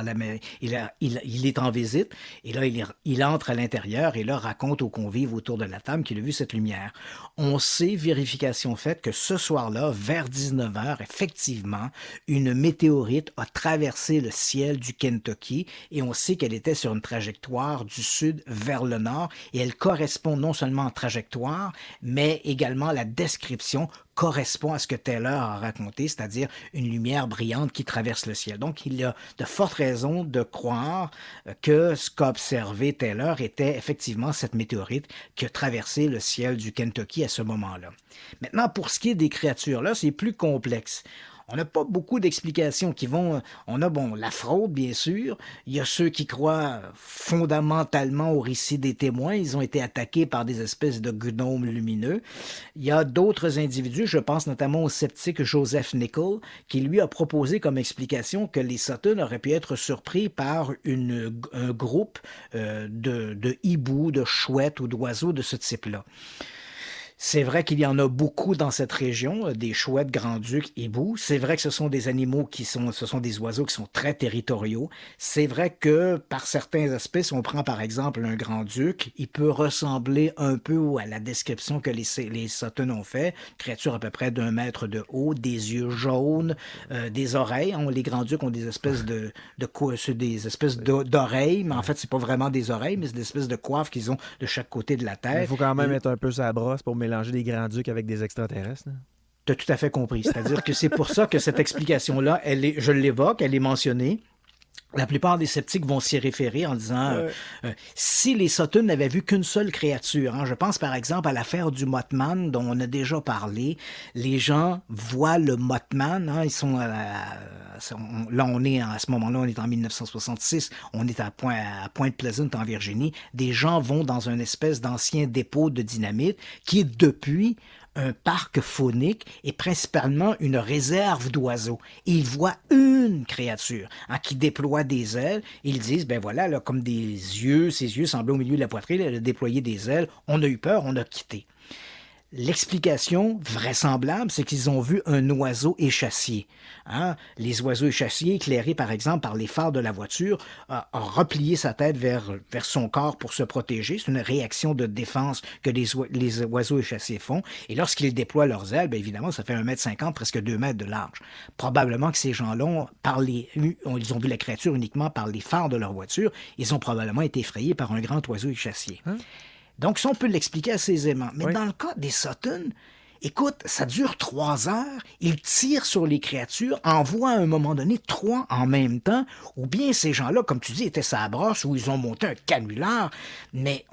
il est en visite, et là, il entre à l'intérieur, et là, raconte aux convives autour de la table qu'il a vu cette lumière. On sait, vérification faite, que ce soir-là, vers 19h, effectivement, une météorite a traversé le ciel du Kentucky, et on sait qu'elle était sur une trajectoire du sud vers le nord, et elle correspond non seulement en trajectoire, mais également à la description correspond à ce que Taylor a raconté, c'est-à-dire une lumière brillante qui traverse le ciel. Donc, il y a de fortes raisons de croire que ce qu'a observé Taylor était effectivement cette météorite qui a traversé le ciel du Kentucky à ce moment-là. Maintenant, pour ce qui est des créatures-là, c'est plus complexe. On n'a pas beaucoup d'explications qui vont... On a, la fraude, bien sûr. Il y a ceux qui croient fondamentalement au récit des témoins. Ils ont été attaqués par des espèces de gnomes lumineux. Il y a d'autres individus, je pense notamment au sceptique Joseph Nichol, qui lui a proposé comme explication que les Sutton auraient pu être surpris par un groupe de hiboux, de chouettes ou d'oiseaux de ce type-là. C'est vrai qu'il y en a beaucoup dans cette région, des chouettes, grands-ducs, hiboux. C'est vrai que ce sont des animaux ce sont des oiseaux qui sont très territoriaux. C'est vrai que par certains aspects, si on prend par exemple un grand-duc, il peut ressembler un peu à la description que les Sutton ont fait. Créature à peu près d'1 mètre de haut, des yeux jaunes, des oreilles. Les grands-ducs ont des espèces d'oreilles, mais en fait, c'est pas vraiment des oreilles, mais c'est des espèces de coiffes qu'ils ont de chaque côté de la tête. Il faut quand même être un peu sa brosse pour mélanger des grands-ducs avec des extraterrestres. Tu as tout à fait compris. C'est-à-dire que c'est pour ça que cette explication-là, je l'évoque, elle est mentionnée. La plupart des sceptiques vont s'y référer en disant si les Sutton n'avaient vu qu'une seule créature, je pense par exemple à l'affaire du Mothman dont on a déjà parlé, les gens voient le Mothman, ils sont là on est à ce moment-là, on est en 1966, on est à Point Pleasant en Virginie, des gens vont dans une espèce d'ancien dépôt de dynamite qui est depuis un parc faunique et principalement une réserve d'oiseaux. Et ils voient une créature qui déploie des ailes. Ils disent, comme des yeux, ses yeux semblaient au milieu de la poitrine, elle a déployé des ailes. On a eu peur, on a quitté. L'explication vraisemblable, c'est qu'ils ont vu un oiseau échassier. Les oiseaux échassiers, éclairés par exemple par les phares de la voiture, ont replié sa tête vers son corps pour se protéger. C'est une réaction de défense que les oiseaux échassiers font. Et lorsqu'ils déploient leurs ailes, évidemment, ça fait 1,50 m, presque 2 mètres de large. Probablement que ces gens-là, ils ont vu la créature uniquement par les phares de leur voiture. Ils ont probablement été effrayés par un grand oiseau échassier. Donc, ça, on peut l'expliquer assez aisément. Mais dans le cas des Sutton, écoute, ça dure 3 heures. Ils tirent sur les créatures, envoient à un moment donné 3 en même temps. Ou bien ces gens-là, comme tu dis, étaient sa brosse ou ils ont monté un canular. Mais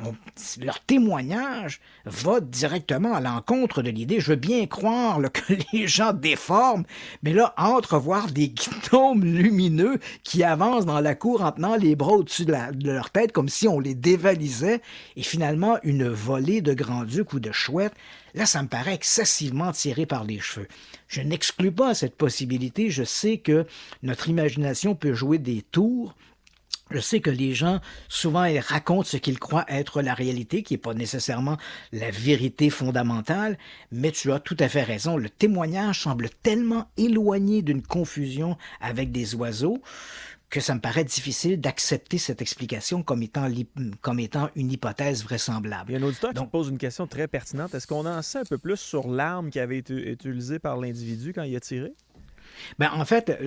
leur témoignage va directement à l'encontre de l'idée. Je veux bien croire que les gens déforment, mais là, entrevoir des gnomes lumineux qui avancent dans la cour en tenant les bras au-dessus de leur tête comme si on les dévalisait et finalement une volée de grands-ducs ou de chouettes. Là, ça me paraît excessivement tiré par les cheveux. Je n'exclus pas cette possibilité. Je sais que notre imagination peut jouer des tours. Je sais que les gens, souvent, ils racontent ce qu'ils croient être la réalité, qui n'est pas nécessairement la vérité fondamentale, mais tu as tout à fait raison. Le témoignage semble tellement éloigné d'une confusion avec des oiseaux que ça me paraît difficile d'accepter cette explication comme étant une hypothèse vraisemblable. Il y a un auditeur qui pose une question très pertinente. Est-ce qu'on en sait un peu plus sur l'arme qui avait été utilisée par l'individu quand il a tiré? En fait,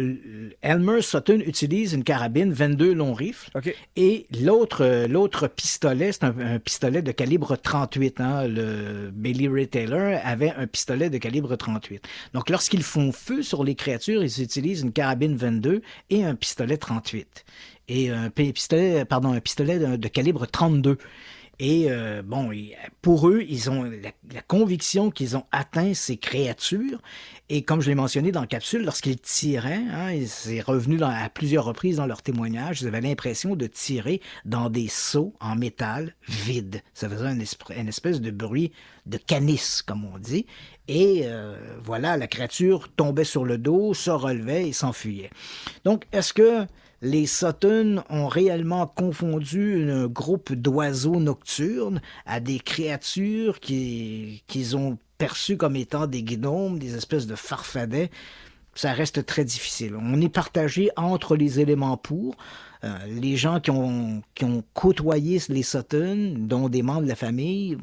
Elmer Sutton utilise une carabine 22 long rifle. Okay. Et l'autre pistolet, c'est un pistolet de calibre 38. Le Billy Ray Taylor avait un pistolet de calibre 38. Donc, lorsqu'ils font feu sur les créatures, ils utilisent une carabine 22 et un pistolet 38. Et un pistolet de calibre 32. Et pour eux, ils ont la conviction qu'ils ont atteint ces créatures. Et comme je l'ai mentionné dans la capsule, lorsqu'ils tiraient, c'est revenu à plusieurs reprises dans leur témoignage, ils avaient l'impression de tirer dans des seaux en métal vides. Ça faisait une espèce de bruit de canis, comme on dit. Et la créature tombait sur le dos, se relevait et s'enfuyait. Donc, est-ce que les Sutton ont réellement confondu un groupe d'oiseaux nocturnes à des créatures qu'ils ont perçues comme étant des gnomes, des espèces de farfadets? Ça reste très difficile. On est partagé entre les éléments pour. Les gens qui ont côtoyé les Sutton, dont des membres de la famille,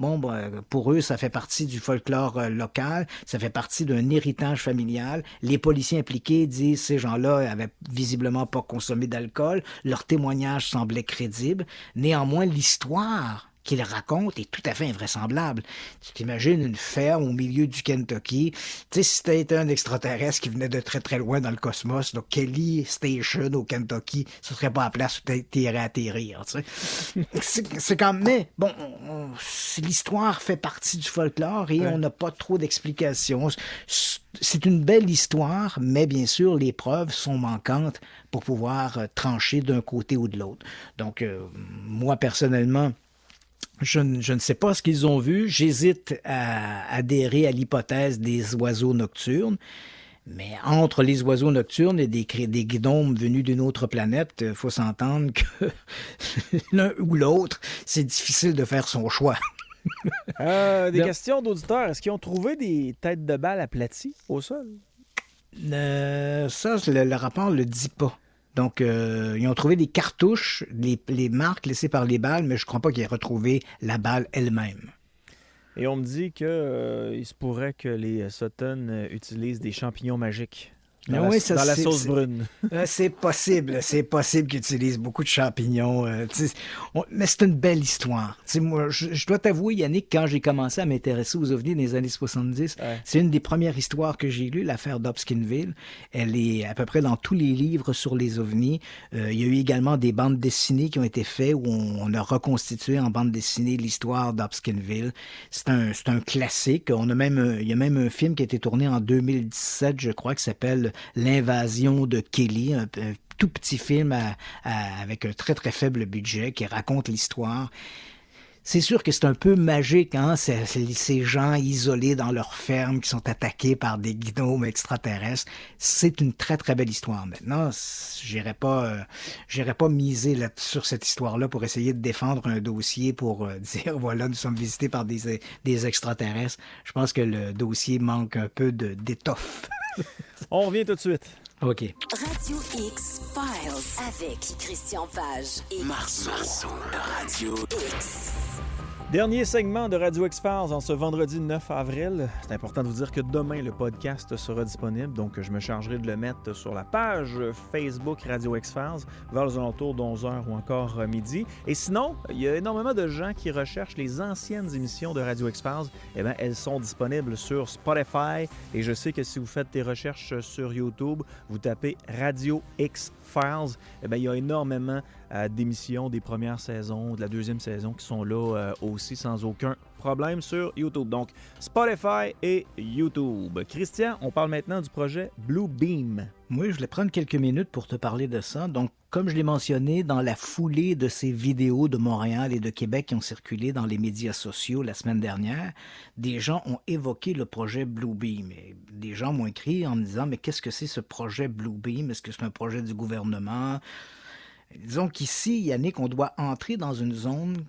pour eux, ça fait partie du folklore local, ça fait partie d'un héritage familial. Les policiers impliqués disent que ces gens-là avaient visiblement pas consommé d'alcool. Leur témoignage semblait crédible. Néanmoins, l'histoire qu'il raconte est tout à fait invraisemblable. Tu t'imagines une ferme au milieu du Kentucky. Tu sais, si t'étais un extraterrestre qui venait de très très loin dans le cosmos, donc Kelly Station au Kentucky, ce serait pas la place où t'irais atterrir, tu sais. C'est comme, mais bon, l'histoire fait partie du folklore et on n'a pas trop d'explications. C'est une belle histoire, mais bien sûr, les preuves sont manquantes pour pouvoir trancher d'un côté ou de l'autre. Donc, moi, personnellement, je ne sais pas ce qu'ils ont vu. J'hésite à adhérer à l'hypothèse des oiseaux nocturnes. Mais entre les oiseaux nocturnes et des gnomes venus d'une autre planète, il faut s'entendre que l'un ou l'autre, c'est difficile de faire son choix. Des questions d'auditeurs. Est-ce qu'ils ont trouvé des têtes de balles aplaties au sol? Ça, le rapport ne le dit pas. Donc, ils ont trouvé des cartouches, les marques laissées par les balles, mais je ne crois pas qu'ils aient retrouvé la balle elle-même. Et on me dit qu'il se pourrait que les Sutton utilisent des champignons magiques dans la sauce brune. C'est possible qu'ils utilisent beaucoup de champignons. Mais c'est une belle histoire. Moi, je dois t'avouer, Yannick, quand j'ai commencé à m'intéresser aux ovnis dans les années 70, c'est une des premières histoires que j'ai lues, l'affaire d'Hopkinsville. Elle est à peu près dans tous les livres sur les ovnis. Il y a eu également des bandes dessinées qui ont été faites où on a reconstitué en bande dessinée l'histoire d'Hopkinsville. C'est un classique. Il y a même un film qui a été tourné en 2017, je crois, qui s'appelle L'invasion de Kelly, un tout petit film avec un très très faible budget qui raconte l'histoire. C'est sûr que c'est un peu magique, hein, ces gens isolés dans leur ferme qui sont attaqués par des gnomes extraterrestres. C'est une très très belle histoire. Maintenant, j'irais pas miser sur cette histoire-là pour essayer de défendre un dossier pour dire voilà, nous sommes visités par des extraterrestres. Je pense que le dossier manque un peu d'étoffe. On revient tout de suite. OK. Radio X Files avec Christian Page et Marceau de Radio X. Dernier segment de Radio X-Files en ce vendredi 9 avril. C'est important de vous dire que demain, le podcast sera disponible, donc je me chargerai de le mettre sur la page Facebook Radio X-Files vers les alentours d'11h ou encore midi. Et sinon, il y a énormément de gens qui recherchent les anciennes émissions de Radio X-Files. Eh bien, elles sont disponibles sur Spotify et je sais que si vous faites des recherches sur YouTube, vous tapez Radio X-Files, eh bien, il y a énormément d'émissions des premières saisons, de la deuxième saison qui sont là aussi sans aucun problème sur YouTube. Donc, Spotify et YouTube. Christian, on parle maintenant du projet Blue Beam. Oui, je voulais prendre quelques minutes pour te parler de ça. Donc, comme je l'ai mentionné, dans la foulée de ces vidéos de Montréal et de Québec qui ont circulé dans les médias sociaux la semaine dernière, des gens ont évoqué le projet Blue Beam. Et des gens m'ont écrit en me disant « Mais qu'est-ce que c'est ce projet Blue Beam? Est-ce que c'est un projet du gouvernement? » Disons qu'ici, Yannick, on doit entrer dans une zone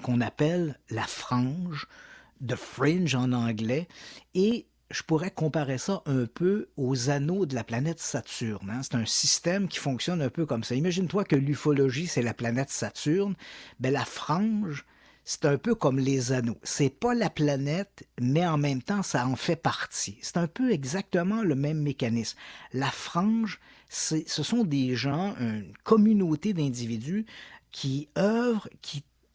qu'on appelle la frange, de fringe en anglais, et je pourrais comparer ça un peu aux anneaux de la planète Saturne. Hein? C'est un système qui fonctionne un peu comme ça. Imagine-toi que l'ufologie, c'est la planète Saturne. Ben, la frange, c'est un peu comme les anneaux. C'est pas la planète, mais en même temps, ça en fait partie. C'est un peu exactement le même mécanisme. La frange, ce sont des gens, une communauté d'individus qui œuvrent,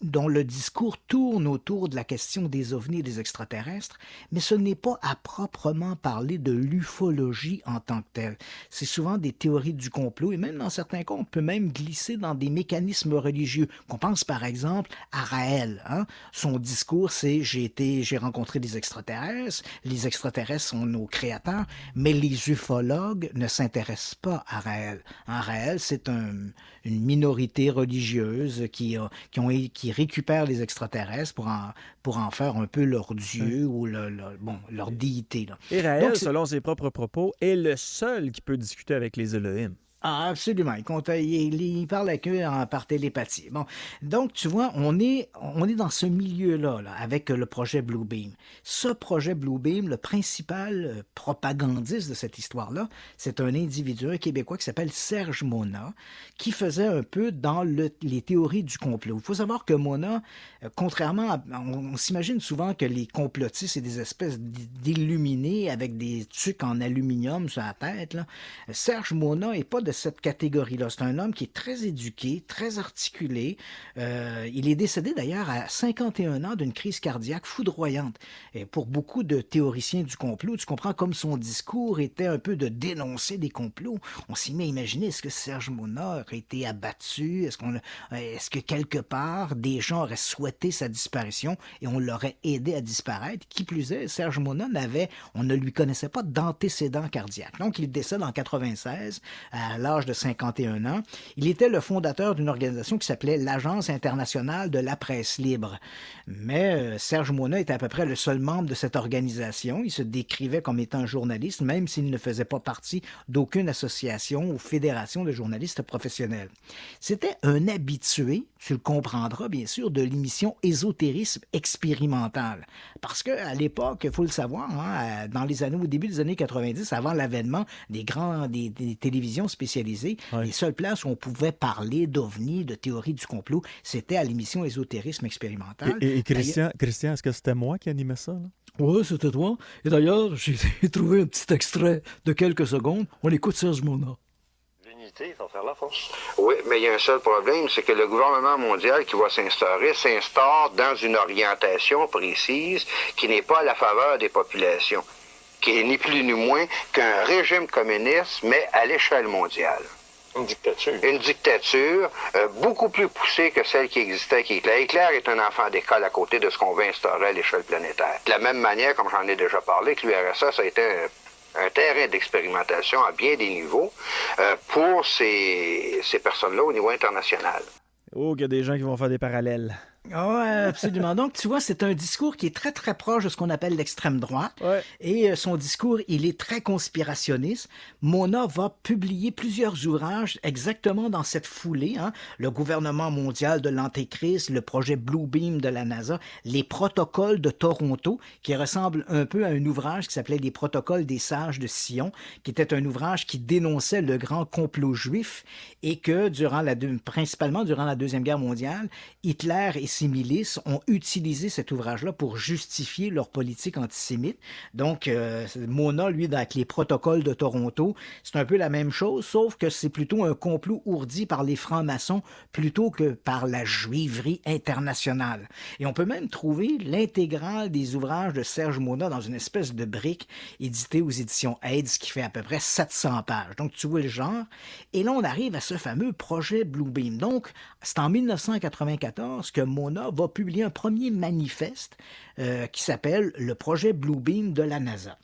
dont le discours tourne autour de la question des ovnis et des extraterrestres, mais ce n'est pas à proprement parler de l'ufologie en tant que telle. C'est souvent des théories du complot, et même dans certains cas, on peut même glisser dans des mécanismes religieux. Qu'on pense par exemple à Raël. Hein? Son discours, c'est « j'ai rencontré des extraterrestres, les extraterrestres sont nos créateurs », mais les ufologues ne s'intéressent pas à Raël. Hein, Raël, c'est une minorité religieuse qui récupèrent les extraterrestres pour en faire un peu leur dieu ou leur déité. Là. Et Raël, selon ses propres propos, est le seul qui peut discuter avec les Elohim. Ah, absolument. Il parle avec eux par télépathie. Bon, donc, tu vois, on est dans ce milieu-là, là, avec le projet Blue Beam. Ce projet Blue Beam, le principal propagandiste de cette histoire-là, c'est un individu, un Québécois qui s'appelle Serge Mona, qui faisait un peu dans les théories du complot. Il faut savoir que Mona, contrairement à... On s'imagine souvent que les complotistes, c'est des espèces d'illuminés avec des tucs en aluminium sur la tête. Là. Serge Mona n'est pas de cette catégorie-là. C'est un homme qui est très éduqué, très articulé. Il est décédé d'ailleurs à 51 ans d'une crise cardiaque foudroyante. Et pour beaucoup de théoriciens du complot, tu comprends, comme son discours était un peu de dénoncer des complots, on s'y met à imaginer, est-ce que Serge Mona aurait été abattu? Est-ce que quelque part, des gens auraient souhaité sa disparition et on l'aurait aidé à disparaître? Qui plus est, Serge Mona on ne lui connaissait pas d'antécédent cardiaque. Donc, il décède en 96, à l'âge de 51 ans. Il était le fondateur d'une organisation qui s'appelait l'Agence internationale de la presse libre. Mais Serge Mona était à peu près le seul membre de cette organisation. Il se décrivait comme étant un journaliste, même s'il ne faisait pas partie d'aucune association ou fédération de journalistes professionnels. C'était un habitué, tu le comprendras bien sûr, de l'émission Ésotérisme expérimental. Parce qu'à l'époque, il faut le savoir, au début des années 90, avant l'avènement des télévisions spécialisées, les seules places où on pouvait parler d'ovnis, de théories du complot, c'était à l'émission Ésotérisme expérimental. Et Christian, est-ce que c'était moi qui animais ça, là? Oui, c'était toi. Et d'ailleurs, j'ai trouvé un petit extrait de quelques secondes. On écoute Serge Mona. L'unité va faire la force. Oui, mais il y a un seul problème, c'est que le gouvernement mondial qui va s'instaure dans une orientation précise qui n'est pas à la faveur des populations, qui est ni plus ni moins qu'un régime communiste, mais à l'échelle mondiale. Une dictature. Une dictature beaucoup plus poussée que celle qui existait avec Hitler. Hitler est un enfant d'école à côté de ce qu'on veut instaurer à l'échelle planétaire. De la même manière, comme j'en ai déjà parlé, que l'URSS, ça a été un terrain d'expérimentation à bien des niveaux pour ces personnes-là au niveau international. Oh, qu'il y a des gens qui vont faire des parallèles. Oui, absolument. Donc, tu vois, c'est un discours qui est très, très proche de ce qu'on appelle l'extrême droite. Ouais. Et son discours, il est très conspirationniste. Mona va publier plusieurs ouvrages exactement dans cette foulée. Le gouvernement mondial de l'Antéchrist, le projet Blue Beam de la NASA, les protocoles de Toronto, qui ressemblent un peu à un ouvrage qui s'appelait Les protocoles des sages de Sion, qui était un ouvrage qui dénonçait le grand complot juif et que, principalement durant la Deuxième Guerre mondiale, Hitler et ses milices ont utilisé cet ouvrage-là pour justifier leur politique antisémite. Donc, Mona, lui, avec les protocoles de Toronto, c'est un peu la même chose, sauf que c'est plutôt un complot ourdi par les francs-maçons plutôt que par la juiverie internationale. Et on peut même trouver l'intégrale des ouvrages de Serge Mona dans une espèce de brique éditée aux éditions AIDS qui fait à peu près 700 pages. Donc, tu vois le genre. Et là, on arrive à ce fameux projet Blue Beam. Donc, c'est en 1994 que Mona va publier un premier manifeste qui s'appelle le projet Blue Beam de la NASA.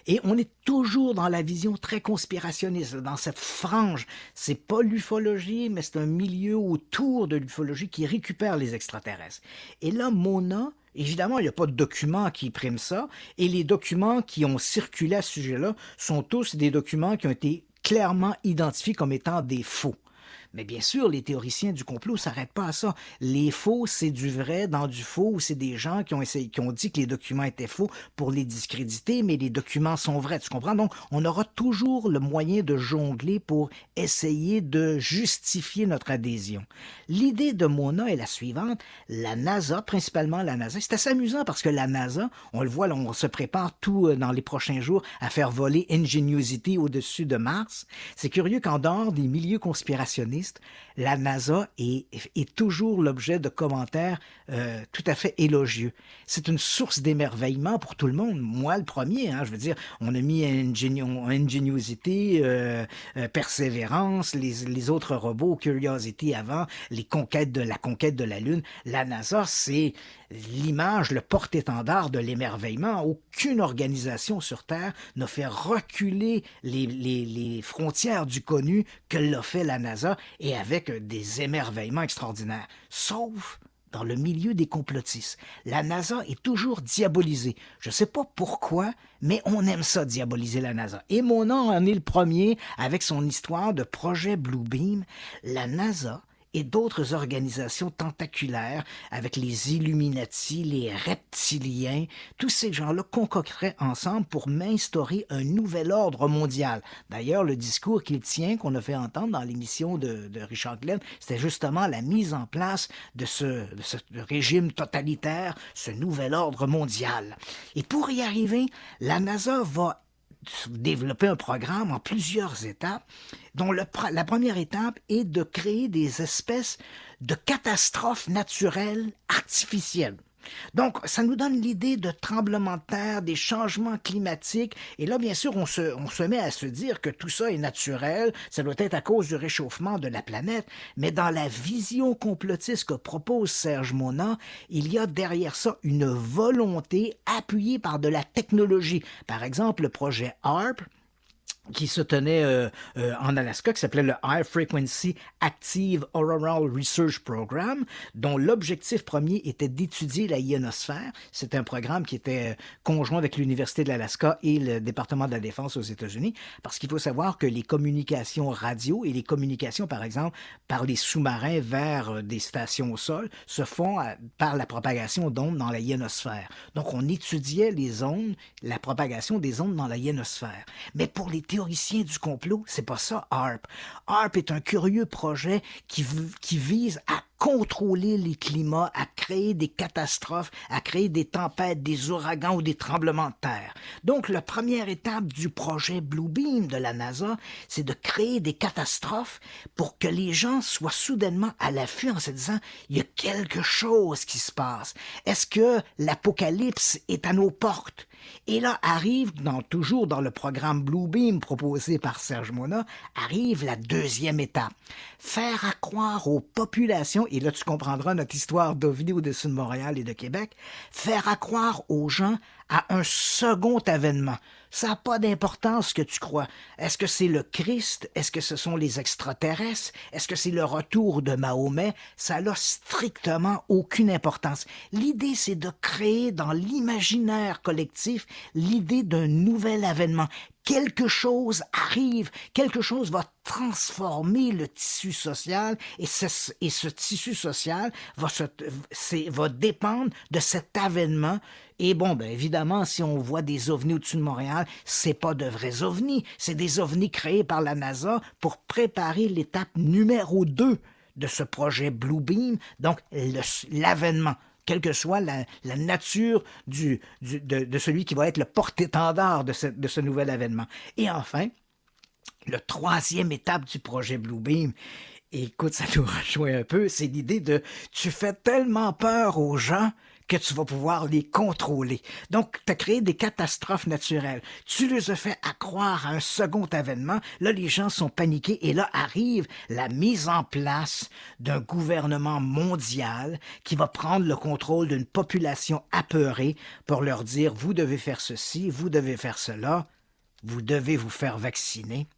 Et on est toujours dans la vision très conspirationniste, dans cette frange. C'est pas l'ufologie, mais c'est un milieu autour de l'ufologie qui récupère les extraterrestres. Et là, Mona, évidemment, il n'y a pas de documents qui priment ça, et les documents qui ont circulé à ce sujet-là sont tous des documents qui ont été clairement identifiés comme étant des faux. Mais bien sûr, les théoriciens du complot ne s'arrêtent pas à ça. Les faux, c'est du vrai dans du faux, ou c'est des gens qui ont dit que les documents étaient faux pour les discréditer, mais les documents sont vrais, tu comprends? Donc, on aura toujours le moyen de jongler pour essayer de justifier notre adhésion. L'idée de Mona est la suivante. La NASA, principalement la NASA, c'est assez amusant parce que la NASA, on le voit, là, on se prépare tout dans les prochains jours à faire voler Ingenuity au-dessus de Mars. C'est curieux qu'en dehors des milieux conspirationnistes, la NASA est toujours l'objet de commentaires tout à fait élogieux. C'est une source d'émerveillement pour tout le monde. Moi, le premier, je veux dire, on a mis Ingenuity, Perseverance, les autres robots, Curiosity avant, la conquête de la Lune. La NASA, c'est l'image, le porte-étendard de l'émerveillement. Aucune organisation sur Terre n'a fait reculer les frontières du connu que l'a fait la NASA, et avec des émerveillements extraordinaires. Sauf dans le milieu des complotistes. La NASA est toujours diabolisée. Je ne sais pas pourquoi, mais on aime ça, diaboliser la NASA. Et Mona en est le premier avec son histoire de projet Blue Beam. La NASA et d'autres organisations tentaculaires avec les Illuminati, les reptiliens, tous ces gens-là concocteraient ensemble pour m'instaurer un nouvel ordre mondial. D'ailleurs, le discours qu'il tient, qu'on a fait entendre dans l'émission de Richard Glenn, c'était justement la mise en place de ce régime totalitaire, ce nouvel ordre mondial. Et pour y arriver, la NASA va développer un programme en plusieurs étapes, dont la première étape est de créer des espèces de catastrophes naturelles artificielles. Donc, ça nous donne l'idée de tremblements de terre, des changements climatiques. Et là, bien sûr, on se met à se dire que tout ça est naturel, ça doit être à cause du réchauffement de la planète. Mais dans la vision complotiste que propose Serge Mona, il y a derrière ça une volonté appuyée par de la technologie. Par exemple, le projet HARP, qui se tenait en Alaska, qui s'appelait le High Frequency Active Auroral Research Program, dont l'objectif premier était d'étudier la ionosphère. C'est un programme qui était conjoint avec l'Université de l'Alaska et le département de la Défense aux États-Unis, parce qu'il faut savoir que les communications radio et les communications, par exemple, par les sous-marins vers des stations au sol, se font par la propagation d'ondes dans la ionosphère. Donc, on étudiait les ondes, la propagation des ondes dans la ionosphère. Mais pour les théoriciens du complot, c'est pas ça, HARP. HARP est un curieux projet qui vise à contrôler les climats, à créer des catastrophes, à créer des tempêtes, des ouragans ou des tremblements de terre. Donc, la première étape du projet Bluebeam de la NASA, c'est de créer des catastrophes pour que les gens soient soudainement à l'affût en se disant « il y a quelque chose qui se passe. Est-ce que l'apocalypse est à nos portes? » Et là arrive, toujours dans le programme Bluebeam proposé par Serge Mona, arrive la deuxième étape. Faire accroire aux populations, et là tu comprendras notre histoire d'OVNI au-dessus de Montréal et de Québec, faire accroire aux gens à un second avènement. Ça n'a pas d'importance ce que tu crois. Est-ce que c'est le Christ? Est-ce que ce sont les extraterrestres? Est-ce que c'est le retour de Mahomet? Ça n'a strictement aucune importance. L'idée, c'est de créer dans l'imaginaire collectif l'idée d'un nouvel avènement. Quelque chose arrive, quelque chose va transformer le tissu social et ce tissu social va dépendre de cet avènement. Et bon, ben évidemment, si on voit des ovnis au-dessus de Montréal, c'est pas de vrais ovnis, c'est des ovnis créés par la NASA pour préparer l'étape numéro 2 de ce projet Bluebeam, donc l'avènement. Quelle que soit la nature de celui qui va être le porte-étendard de ce nouvel avènement. Et enfin, la troisième étape du projet Bluebeam, écoute, ça nous rejoint un peu, c'est l'idée de « tu fais tellement peur aux gens » que tu vas pouvoir les contrôler. Donc, tu as créé des catastrophes naturelles. Tu les as fait accroire à un second avènement. Là, les gens sont paniqués et là arrive la mise en place d'un gouvernement mondial qui va prendre le contrôle d'une population apeurée pour leur dire « vous devez faire ceci, vous devez faire cela ». Vous devez vous faire vacciner.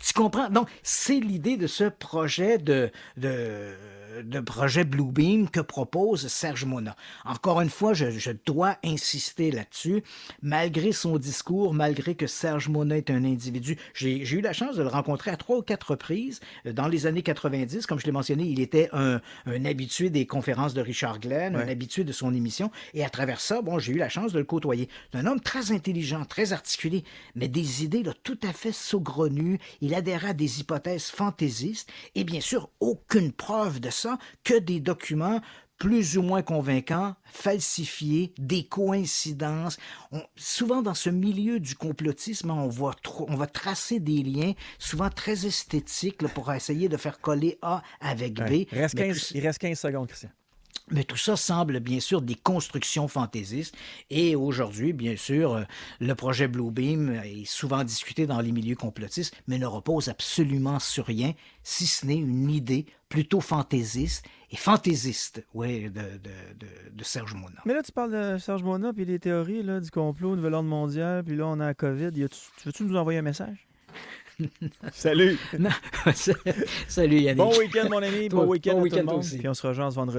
Tu comprends? Donc, c'est l'idée de ce projet de projet Bluebeam que propose Serge Mona. Encore une fois, je dois insister là-dessus. Malgré son discours, malgré que Serge Mona est un individu, j'ai eu la chance de le rencontrer à 3 ou 4 reprises dans les années 90. Comme je l'ai mentionné, il était un habitué des conférences de Richard Glenn, un habitué de son émission. Et à travers ça, bon, j'ai eu la chance de le côtoyer. C'est un homme très intelligent, très articulé, mais des idées là, tout à fait saugrenues. Il adhérait à des hypothèses fantaisistes et bien sûr, aucune preuve de ça, que des documents plus ou moins convaincants, falsifiés, des coïncidences. Souvent, dans ce milieu du complotisme, on va tracer des liens, souvent très esthétiques, là, pour essayer de faire coller A avec B. Il reste 15 secondes, Christian. Mais tout ça semble bien sûr des constructions fantaisistes. Et aujourd'hui, bien sûr, le projet Bluebeam est souvent discuté dans les milieux complotistes, mais ne repose absolument sur rien, si ce n'est une idée plutôt fantaisiste et fantaisiste, oui, de Serge Mona. Mais là, tu parles de Serge Mona puis des théories là, du complot, nouvel ordre mondial, puis là, on a la COVID. Veux-tu nous envoyer un message? Salut! Salut Yannick. Bon week-end, mon ami. Bon week-end à tout le monde. aussi. Puis on se rejoint ce vendredi.